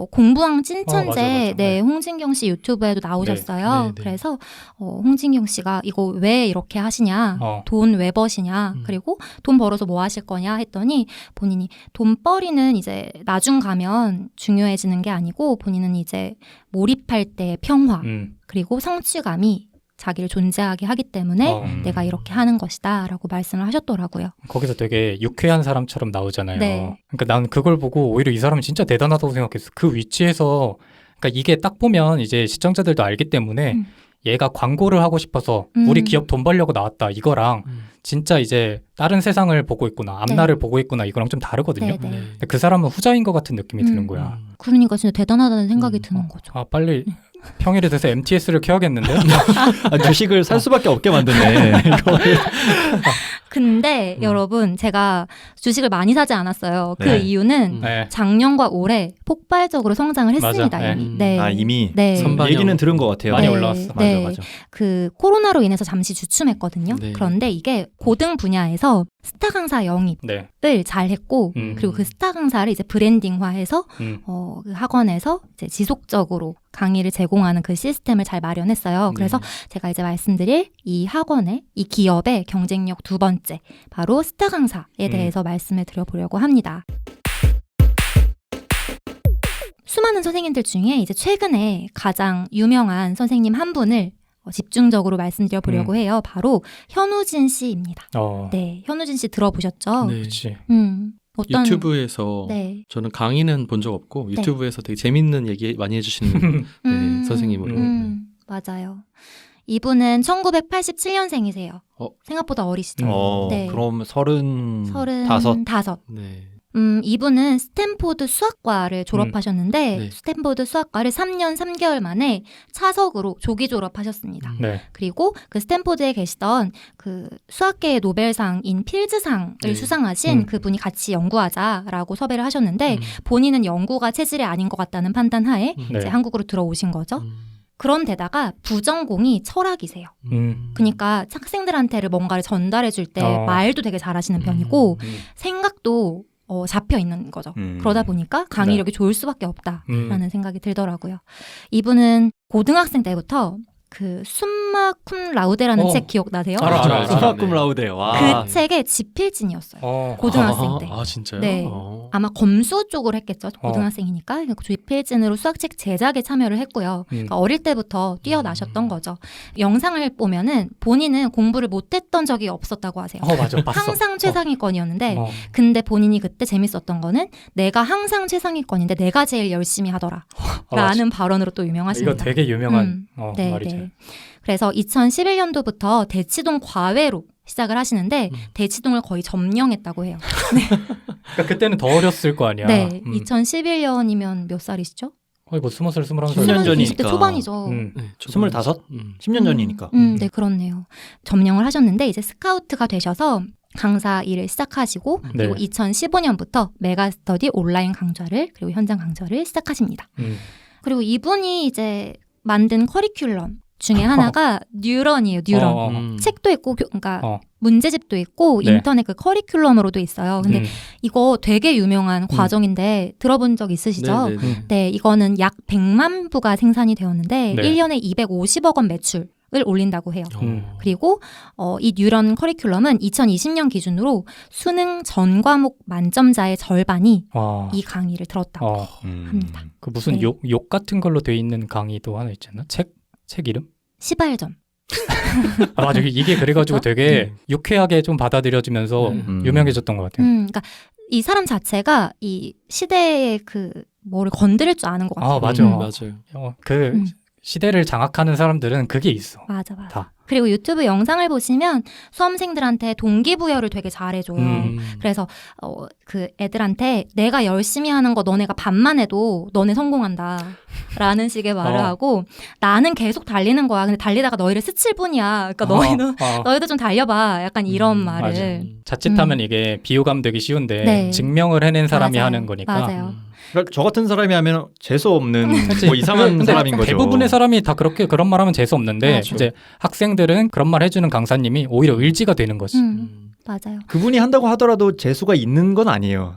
공부왕 찐천재 맞아. 네, 홍진경 씨 유튜브에도 나오셨어요. 네. 그래서 홍진경 씨가 이거 왜 이렇게 하시냐, 돈 왜 버시냐, 그리고 돈 벌어서 뭐 하실 거냐 했더니 본인이 돈벌이는 이제 나중 가면 중요해지는 게 아니고 본인은 이제 몰입할 때 평화 그리고 성취감이 자기를 존재하게 하기 때문에 내가 이렇게 하는 것이다 라고 말씀을 하셨더라고요. 거기서 되게 유쾌한 사람처럼 나오잖아요. 네. 그러니까 난 그걸 보고 오히려 이 사람은 진짜 대단하다고 생각했어. 그 위치에서 그러니까 이게 딱 보면 이제 시청자들도 알기 때문에 얘가 광고를 하고 싶어서 우리 기업 돈 벌려고 나왔다 이거랑 진짜 이제 다른 세상을 보고 있구나 앞날을 보고 있구나 이거랑 좀 다르거든요. 네. 근데 그 사람은 후자인 것 같은 느낌이 드는 거야. 그러니까 진짜 대단하다는 생각이 드는 거죠. 빨리 평일에 돼서 MTS를 켜야겠는데? 주식을 살 수밖에 없게 만드네. 근데 여러분 제가 주식을 많이 사지 않았어요. 그 네. 이유는 네. 작년과 올해 폭발적으로 성장을 했습니다. 맞아. 이미. 네. 이미 네. 선반영. 얘기는 들은 것 같아요. 많이 네. 올라왔어. 네. 맞아. 그 코로나로 인해서 잠시 주춤했거든요. 네. 그런데 이게 고등 분야에서 스타 강사 영입을 네. 잘 했고 그리고 그 스타 강사를 이제 브랜딩화해서 그 학원에서 이제 지속적으로 강의를 제공하는 그 시스템을 잘 마련했어요. 그래서 제가 이제 말씀드릴 이 학원의 이 기업의 경쟁력 두 번째 바로 스타 강사에 대해서 말씀을 드려보려고 합니다. 수많은 선생님들 중에 이제 최근에 가장 유명한 선생님 한 분을 집중적으로 말씀드려보려고 해요. 바로 현우진 씨입니다. 네, 현우진 씨 들어보셨죠? 네. 그렇지. 어떤 유튜브에서 네. 저는 강의는 본 적 없고 유튜브에서 되게 재밌는 얘기 많이 해주시는 네, 선생님으로. 맞아요. 이분은 1987년생이세요. 생각보다 어리시죠? 네. 그럼 35? 35. 네. 이분은 스탠포드 수학과를 졸업하셨는데 네. 스탠포드 수학과를 3년 3개월 만에 차석으로 조기 졸업하셨습니다. 네. 그리고 그 스탠포드에 계시던 그 수학계의 노벨상인 필즈상을 네. 수상하신 그분이 같이 연구하자라고 섭외를 하셨는데 본인은 연구가 체질이 아닌 것 같다는 판단하에 네. 이제 한국으로 들어오신 거죠. 그런데다가 부전공이 철학이세요. 그러니까 학생들한테를 뭔가를 전달해 줄 때 말도 되게 잘하시는 편이고 생각도 잡혀 있는 거죠. 그러다 보니까 강의력이 좋을 수밖에 없다라는 생각이 들더라고요. 이분은 고등학생 때부터 그 숨마 쿰 라우데라는 책 기억나세요? 알아. 수학금 라우데. 와. 그 책의 지필진이었어요. 고등학생 때. 진짜요? 네. 아마 검수 쪽으로 했겠죠. 고등학생이니까. 조필진으로 수학책 제작에 참여를 했고요. 그러니까 어릴 때부터 뛰어나셨던 거죠. 영상을 보면은 본인은 공부를 못했던 적이 없었다고 하세요. 맞아. 봤어. 항상 최상위권이었는데 근데 본인이 그때 재밌었던 거는 내가 항상 최상위권인데 내가 제일 열심히 하더라 라는 발언으로 또 유명하십니다. 이거 되게 유명한 말이죠. 네. 그래서 2011년도부터 대치동 과외로 시작을 하시는데 대치동을 거의 점령했다고 해요. 그러니까 그때는 더 어렸을 거 아니야. 네. 2011년이면 몇 살이시죠? 거의 뭐 20살, 21살. 10년 전이니까. 20대 초반이죠. 네, 25? 10년 전이니까. 네, 그렇네요. 점령을 하셨는데 이제 스카우트가 되셔서 강사 일을 시작하시고 그리고 2015년부터 메가스터디 온라인 강좌를 그리고 현장 강좌를 시작하십니다. 그리고 이분이 이제 만든 커리큘럼 중에 하나가 뉴런이에요. 뉴런. 책도 있고 그러니까 문제집도 있고 인터넷 그 커리큘럼으로도 있어요. 근데 이거 되게 유명한 과정인데 들어본 적 있으시죠? 네, 이거는 약 100만 부가 생산이 되었는데 1년에 250억 원 매출을 올린다고 해요. 그리고 이 뉴런 커리큘럼은 2020년 기준으로 수능 전 과목 만점자의 절반이 이 강의를 들었다고 합니다. 그 무슨 욕 같은 걸로 돼 있는 강의도 하나 있잖아. 책 이름? 시발점. 맞아. 이게 그래가지고 되게 유쾌하게 좀 받아들여지면서 유명해졌던 것 같아요. 그러니까 이 사람 자체가 이 시대의 그 뭐를 건드릴 줄 아는 것 같아요. 맞아. 맞아요. 시대를 장악하는 사람들은 그게 있어. 맞아. 다. 그리고 유튜브 영상을 보시면 수험생들한테 동기부여를 되게 잘해줘요. 그래서 그 애들한테 내가 열심히 하는 거 너네가 반만 해도 너네 성공한다 라는 식의 말을 하고 나는 계속 달리는 거야. 근데 달리다가 너희를 스칠 뿐이야. 그러니까 너희도 좀 달려봐. 약간 이런 말을. 맞아. 자칫하면 이게 비호감되기 쉬운데 증명을 해낸 사람이 하는 거니까. 맞아요. 그러니까 저 같은 사람이 하면 재수 없는 뭐 이상한 사람인 거죠. 대부분의 사람이 다 그런 말하면 재수 없는데 이제 학생들은 그런 말 해주는 강사님이 오히려 의지가 되는 거지. 맞아요. 그분이 한다고 하더라도 재수가 있는 건 아니에요.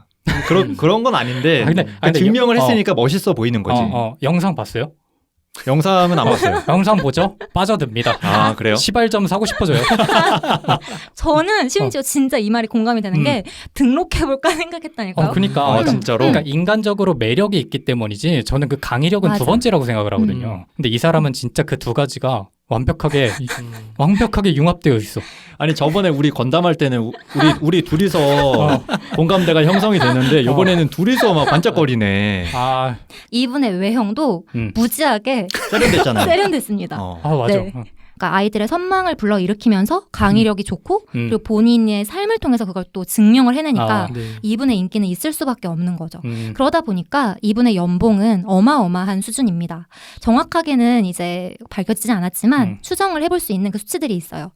그런 건 아닌데 근데 증명을 했으니까 멋있어 보이는 거지. 영상 봤어요? 영상은 안 봤어요. 영상 보죠? 빠져듭니다. 아, 그래요? 시발점 사고 싶어져요. 저는 심지어 진짜 이 말이 공감이 되는 게 등록해볼까 생각했다니까요. 그러니까 진짜로. 그러니까 인간적으로 매력이 있기 때문이지 저는 그 강의력은 두 번째라고 생각을 하거든요. 근데 이 사람은 진짜 그 두 가지가 완벽하게 융합되어 있어. 아니 저번에 우리 건담할 때는 우리 둘이서 공감대가 형성이 됐는데 이번에는 둘이서 막 반짝거리네. 이분의 외형도 무지하게 세련됐습니다. 맞아. 네. 그러니까 아이들의 선망을 불러일으키면서 강의력이 좋고 그리고 본인의 삶을 통해서 그걸 또 증명을 해내니까 이분의 인기는 있을 수밖에 없는 거죠. 그러다 보니까 이분의 연봉은 어마어마한 수준입니다. 정확하게는 이제 밝혀지지 않았지만 추정을 해볼 수 있는 그 수치들이 있어요.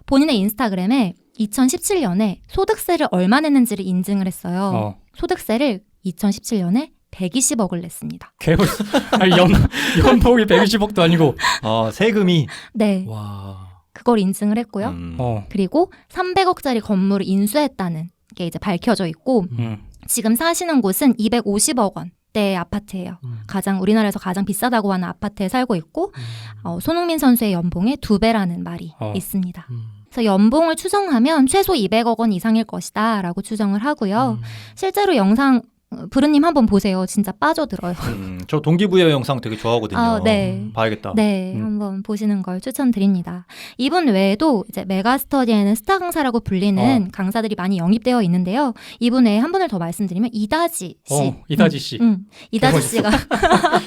본인의 인스타그램에 2017년에 소득세를 얼마 냈는지를 인증을 했어요. 소득세를 2017년에 120억을 냈습니다. 연봉이 120억도 아니고. 세금이. 네. 와. 그걸 인증을 했고요. 그리고 300억짜리 건물을 인수했다는 게 이제 밝혀져 있고 지금 사시는 곳은 250억 원대의 아파트예요. 우리나라에서 가장 비싸다고 하는 아파트에 살고 있고 손흥민 선수의 연봉의 2배라는 말이 있습니다. 그래서 연봉을 추정하면 최소 200억 원 이상일 것이다 라고 추정을 하고요. 실제로 영상 부르님 한번 보세요. 진짜 빠져들어요. 저 동기부여 영상 되게 좋아하거든요. 네. 봐야겠다. 네, 한번 보시는 걸 추천드립니다. 이분 외에도 이제 메가스터디에는 스타 강사라고 불리는 강사들이 많이 영입되어 있는데요. 이분 외에 한 분을 더 말씀드리면 이다지 씨. 이다지 씨. 이다지 씨가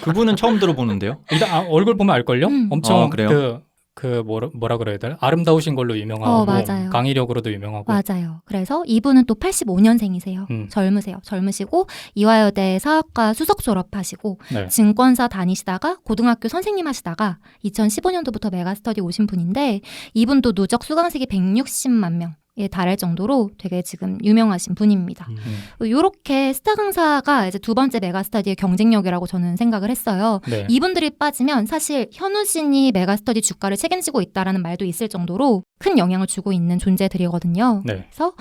그분은 처음 들어보는데요. 얼굴 보면 알걸요? 엄청 그래요? 뭐라 그래야 되나? 아름다우신 걸로 유명하고 맞아요. 강의력으로도 유명하고. 맞아요. 그래서 이분은 또 85년생이세요. 젊으시고 이화여대 사학과 수석 졸업하시고 증권사 다니시다가 고등학교 선생님 하시다가 2015년도부터 메가스터디 오신 분인데 이분도 누적 수강생이 160만 명에 달할 정도로 되게 지금 유명하신 분입니다. 이렇게 스타 강사가 이제 두 번째 메가스터디의 경쟁력이라고 저는 생각을 했어요. 이분들이 빠지면 사실 현우진이 메가스터디 주가를 책임지고 있다라는 말도 있을 정도로 큰 영향을 주고 있는 존재들이거든요. 그래서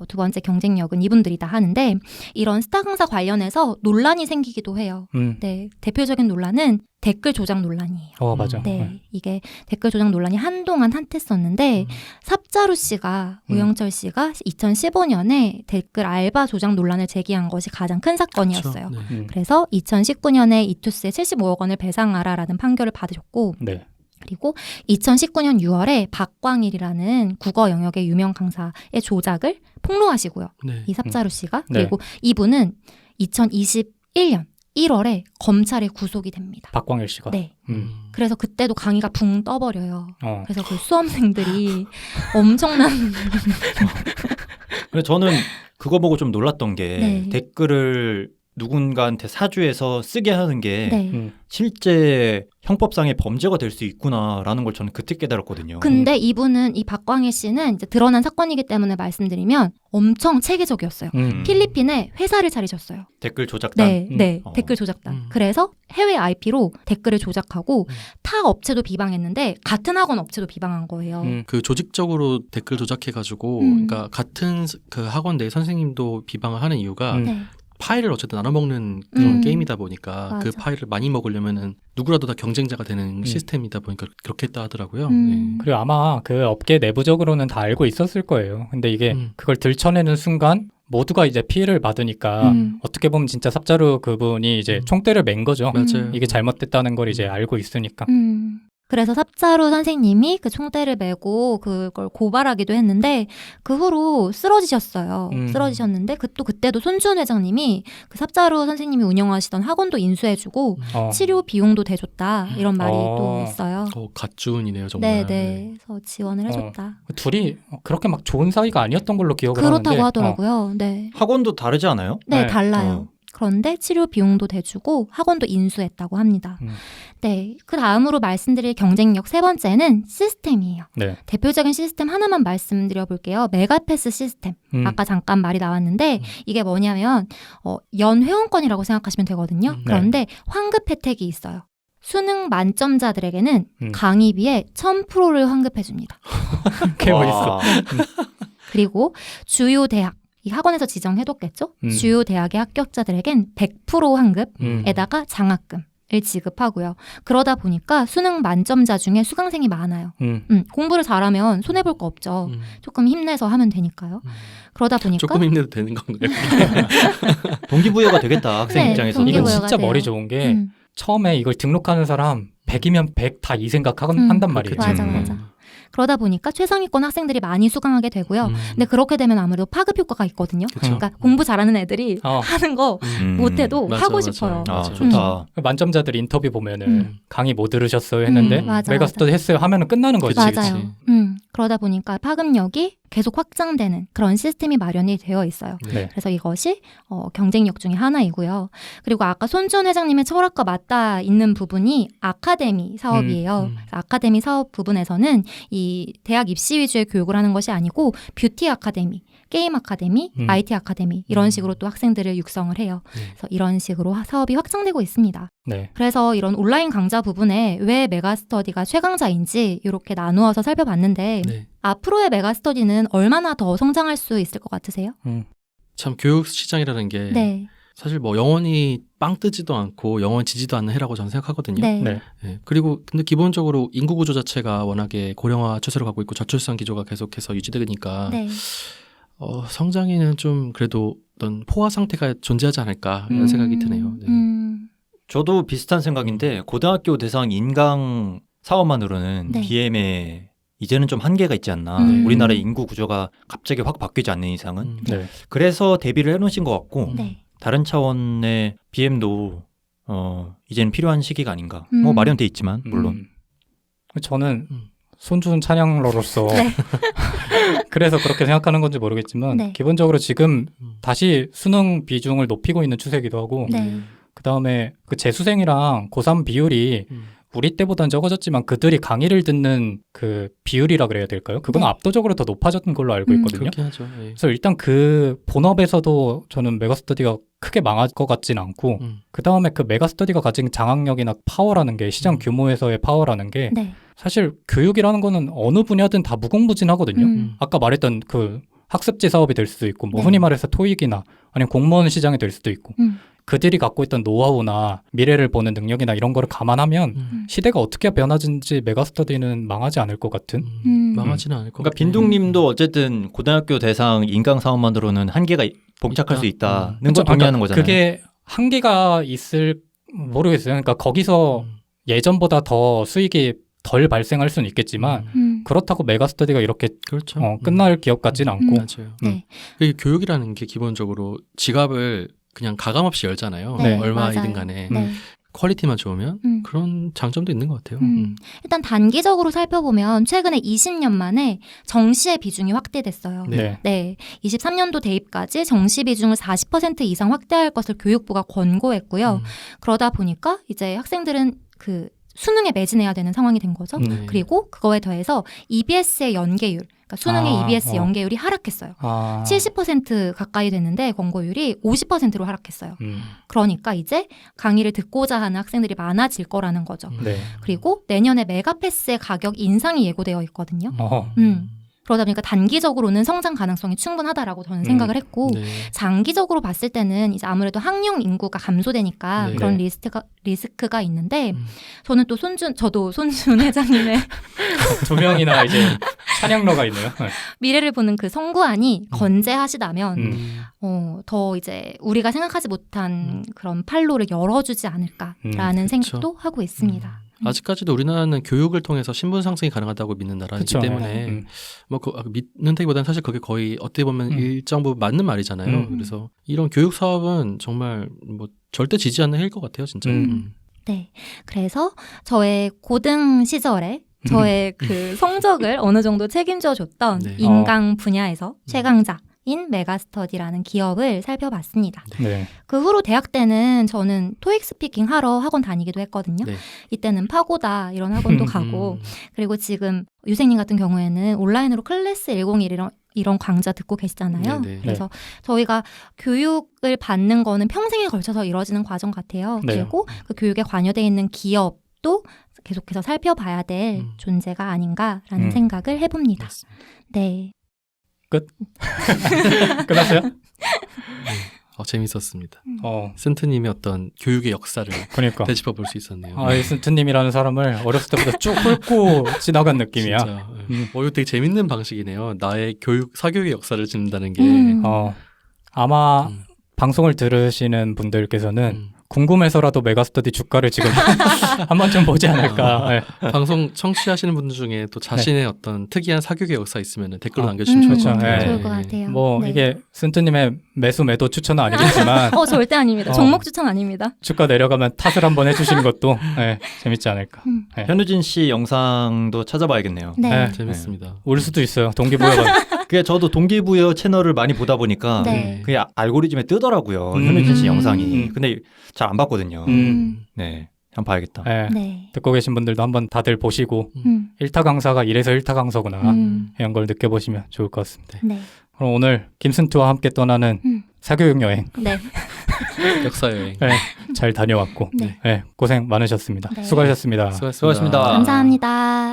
두 번째 경쟁력은 이분들이다 하는데 이런 스타 강사 관련해서 논란이 생기기도 해요. 네, 대표적인 논란은 댓글 조작 논란이에요. 맞아. 네, 이게 댓글 조작 논란이 한동안 핫했었는데 삽자루 씨가 우영철 씨가 2015년에 댓글 알바 조작 논란을 제기한 것이 가장 큰 사건이었어요. 그렇죠. 네. 그래서 2019년에 이투스에 75억 원을 배상하라라는 판결을 받으셨고 네. 그리고 2019년 6월에 박광일이라는 국어 영역의 유명 강사의 조작을 폭로하시고요. 네. 이 삽자루 씨가. 네. 그리고 이분은 2021년 1월에 검찰에 구속이 됩니다. 박광일 씨가. 네. 음. 그래서 그때도 강의가 붕 떠버려요. 어. 그래서 그 수험생들이 엄청난 그래서 저는 그거 보고 좀 놀랐던 게 네. 댓글을 누군가한테 사주해서 쓰게 하는 게 네. 실제 형법상의 범죄가 될 수 있구나라는 걸 저는 그때 깨달았거든요. 근데 이분은 이 박광일 씨는 이제 드러난 사건이기 때문에 말씀드리면 엄청 체계적이었어요. 필리핀에 회사를 차리셨어요. 댓글 조작단. 네, 네. 댓글 조작단. 그래서 해외 IP로 댓글을 조작하고 타 업체도 비방했는데 같은 학원 업체도 비방한 거예요. 그 조직적으로 댓글 조작해가지고, 그러니까 같은 그 학원 내 선생님도 비방을 하는 이유가 네. 파일을 어쨌든 나눠 먹는 그런 게임이다 보니까 맞아. 그 파일을 많이 먹으려면은 누구라도 다 경쟁자가 되는 시스템이다 보니까 그렇게 했다 하더라고요. 네. 그리고 아마 그 업계 내부적으로는 다 알고 있었을 거예요. 근데 이게 그걸 들춰내는 순간 모두가 이제 피해를 받으니까 어떻게 보면 진짜 삽자루 그분이 이제 총대를 맨 거죠. 맞아요. 이게 잘못됐다는 걸 이제 알고 있으니까. 그래서 삽자루 선생님이 그 총대를 메고 그걸 고발하기도 했는데 그 후로 쓰러지셨어요. 쓰러지셨는데 그때도 손준 회장님이 그 삽자루 선생님이 운영하시던 학원도 인수해주고 치료 비용도 대줬다 이런 말이 또 있어요. 갓주운이네요 정말. 네네. 그래서 지원을 해줬다. 둘이 그렇게 막 좋은 사이가 아니었던 걸로 기억을 그렇다고 하는데 하더라고요. 네. 학원도 다르지 않아요? 네, 네. 달라요. 그런데 치료 비용도 대주고 학원도 인수했다고 합니다. 네, 그 다음으로 말씀드릴 경쟁력 세 번째는 시스템이에요. 네. 대표적인 시스템 하나만 말씀드려 볼게요. 메가패스 시스템. 아까 잠깐 말이 나왔는데 이게 뭐냐면 연 회원권이라고 생각하시면 되거든요. 그런데 환급 혜택이 있어요. 수능 만점자들에게는 강의비에 1000%를 환급해 줍니다. 그게 뭐 있어. 그리고 주요 대학 이 학원에서 지정해뒀겠죠? 주요 대학의 합격자들에겐 100% 환급에다가 장학금을 지급하고요. 그러다 보니까 수능 만점자 중에 수강생이 많아요. 공부를 잘하면 손해볼 거 없죠. 조금 힘내서 하면 되니까요. 그러다 보니까 조금 힘내도 되는 건가요? 동기부여가 되겠다 학생 네, 입장에서. 이건 동기부여가 진짜 돼요. 머리 좋은 게 처음에 이걸 등록하는 사람 100이면 100 다 이 생각한단 말이에요. 맞아. 그러다 보니까 최상위권 학생들이 많이 수강하게 되고요. 근데 그렇게 되면 아무래도 파급 효과가 있거든요. 그러니까 공부 잘하는 애들이 하는 거 못해도 맞아, 하고 맞아. 싶어요. 아, 좋다. 만점자들 인터뷰 보면은 강의 뭐 들으셨어요 했는데 맞아, 메가스터디 했어요 하면은 끝나는 거지. 맞아요. 그러다 보니까 파급력이 계속 확장되는 그런 시스템이 마련이 되어 있어요. 네. 그래서 이것이 경쟁력 중에 하나이고요. 그리고 아까 손준 회장님의 철학과 맞닿아 있는 부분이 아카데미 사업이에요. 그래서 아카데미 사업 부분에서는 이 대학 입시 위주의 교육을 하는 것이 아니고 뷰티 아카데미, 게임 아카데미, IT 아카데미 이런 식으로 또 학생들을 육성을 해요. 그래서 이런 식으로 사업이 확장되고 있습니다. 네. 그래서 이런 온라인 강좌 부분에 왜 메가스터디가 최강자인지 이렇게 나누어서 살펴봤는데 앞으로의 메가스터디는 얼마나 더 성장할 수 있을 것 같으세요? 참 교육 시장이라는 게 네. 사실 뭐 영원히 빵 뜨지도 않고 영원 지지도 않는 해라고 저는 생각하거든요. 네. 네. 네. 그리고 근데 기본적으로 인구 구조 자체가 워낙에 고령화 추세로 가고 있고 저출산 기조가 계속해서 유지되니까 네. 성장에는 좀 그래도 어떤 포화 상태가 존재하지 않을까 이런 생각이 드네요. 네. 저도 비슷한 생각인데 고등학교 대상 인강 사업만으로는 네. BM에 이제는 좀 한계가 있지 않나. 우리나라의 인구 구조가 갑자기 확 바뀌지 않는 이상은. 네. 그래서 대비를 해놓으신 것 같고 네. 다른 차원의 BM도 이제는 필요한 시기가 아닌가. 뭐 마련돼 있지만 물론. 저는 손준 찬양러로서 네. 그래서 그렇게 생각하는 건지 모르겠지만 네. 기본적으로 지금 다시 수능 비중을 높이고 있는 추세이기도 하고 네. 그다음에 그 재수생이랑 고3 비율이 우리 때보다는 적어졌지만 그들이 강의를 듣는 그 비율이라 그래야 될까요? 그건 네. 압도적으로 더 높아졌던 걸로 알고 있거든요. 그렇게 하죠. 네. 그래서 일단 그 본업에서도 저는 메가스터디가 크게 망할 것 같진 않고 그 다음에 그 메가스터디가 가진 장악력이나 파워라는 게 시장 규모에서의 파워라는 게 네. 사실 교육이라는 거는 어느 분야든 다 무궁무진하거든요. 아까 말했던 그 학습지 사업이 될 수도 있고 뭐 네. 흔히 말해서 토익이나 아니면 공무원 시장이 될 수도 있고 그들이 갖고 있던 노하우나 미래를 보는 능력이나 이런 거를 감안하면 시대가 어떻게 변화진지 메가스터디는 망하지 않을 것 같은. 망하지는 않을 것 그러니까 같아요. 빈둥님도 어쨌든 고등학교 대상 인강 사업만으로는 한계가 봉착할 수 있다는 걸 동의하는 거잖아요. 그게 한계가 있을 모르겠어요. 그러니까 거기서 예전보다 더 수익이 덜 발생할 수는 있겠지만 그렇다고 메가스터디가 이렇게 그렇죠. 끝날 기업 같지는 않고. 맞아요. 네. 이 교육이라는 게 기본적으로 지갑을 그냥 가감 없이 열잖아요. 네, 얼마이든 맞아요. 간에 네. 퀄리티만 좋으면 그런 장점도 있는 것 같아요. 일단 단기적으로 살펴보면 최근에 20년 만에 정시의 비중이 확대됐어요. 네. 네, 23년도 대입까지 정시 비중을 40% 이상 확대할 것을 교육부가 권고했고요. 그러다 보니까 이제 학생들은 그 수능에 매진해야 되는 상황이 된 거죠. 네. 그리고 그거에 더해서 EBS의 연계율, 그러니까 수능의 EBS 연계율이 하락했어요. 70% 가까이 됐는데 권고율이 50%로 하락했어요. 그러니까 이제 강의를 듣고자 하는 학생들이 많아질 거라는 거죠. 네. 그리고 내년에 메가패스의 가격 인상이 예고되어 있거든요. 어허. 그러다 보니까 단기적으로는 성장 가능성이 충분하다라고 저는 생각을 했고 네. 장기적으로 봤을 때는 이제 아무래도 학령 인구가 감소되니까 네. 그런 리스크가 있는데 저는 또 저도 손준 회장님의 두 명이나 이제 찬양러가 있네요. 네. 미래를 보는 그 선구안이 건재하시다면 음. 더 이제 우리가 생각하지 못한 그런 판로를 열어주지 않을까라는 생각도 하고 있습니다. 아직까지도 우리나라는 교육을 통해서 신분 상승이 가능하다고 믿는 나라이기 그쵸. 때문에 뭐 믿는다기보다는 사실 그게 거의 어떻게 보면 일정 부분 맞는 말이잖아요. 그래서 이런 교육 사업은 정말 뭐 절대 지지 않는 해일 것 같아요, 진짜. 네, 그래서 저의 고등 시절에 저의 그 성적을 어느 정도 책임져 줬던 네. 인강 분야에서 최강자인 메가스터디라는 기업을 살펴봤습니다. 네. 그 후로 대학 때는 저는 토익 스피킹 하러 학원 다니기도 했거든요. 네. 이때는 파고다 이런 학원도 가고 그리고 지금 유생님 같은 경우에는 온라인으로 클래스 101 이런 강좌 듣고 계시잖아요. 네, 네. 그래서 저희가 교육을 받는 거는 평생에 걸쳐서 이루어지는 과정 같아요. 네. 그리고 그 교육에 관여되어 있는 기업도 계속해서 살펴봐야 될 존재가 아닌가라는 생각을 해봅니다. 맞습니다. 네. 끝? 끝났어요? 재밌었습니다. 어, 센트님의 어떤 교육의 역사를 그러니까. 되짚어 볼 수 있었네요. 이 스트님이라는 사람을 어렸을 때부터 쭉 훑고 지나간 느낌이야. 진짜. 이거 되게 재밌는 방식이네요. 나의 사교육의 역사를 짚는다는 게. 아마 방송을 들으시는 분들께서는 궁금해서라도 메가스터디 주가를 지금 한 번쯤 보지 않을까. 네. 방송 청취하시는 분들 중에 또 자신의 어떤 특이한 사교육의 역사 있으면 댓글로 남겨주시면 좋을 것 그렇죠. 같아요. 네. 좋을 것 같아요. 뭐 네. 이게 센트님의 매수 매도 추천은 아니겠지만 절대 아닙니다. 종목 추천 아닙니다. 주가 내려가면 탓을 한번 해주시는 것도 네, 재밌지 않을까. 네. 현우진 씨 영상도 찾아봐야겠네요. 네. 네. 재밌습니다. 올 수도 있어요. 동기부여가. 그게 저도 동기부여 채널을 많이 보다 보니까 네. 그게 알고리즘에 뜨더라고요. 현우진 씨 영상이. 근데 잘 안 봤거든요. 네, 한번 봐야겠다. 네. 네. 듣고 계신 분들도 한번 다들 보시고 1타 강사가 이래서 1타 강서구나 이런 걸 느껴보시면 좋을 것 같습니다. 네. 그럼 오늘 김순투와 함께 떠나는 사교육 여행 네. 역사 여행. 네, 잘 다녀왔고 네. 네, 고생 많으셨습니다. 네. 수고하셨습니다. 수고하셨습니다. 감사합니다.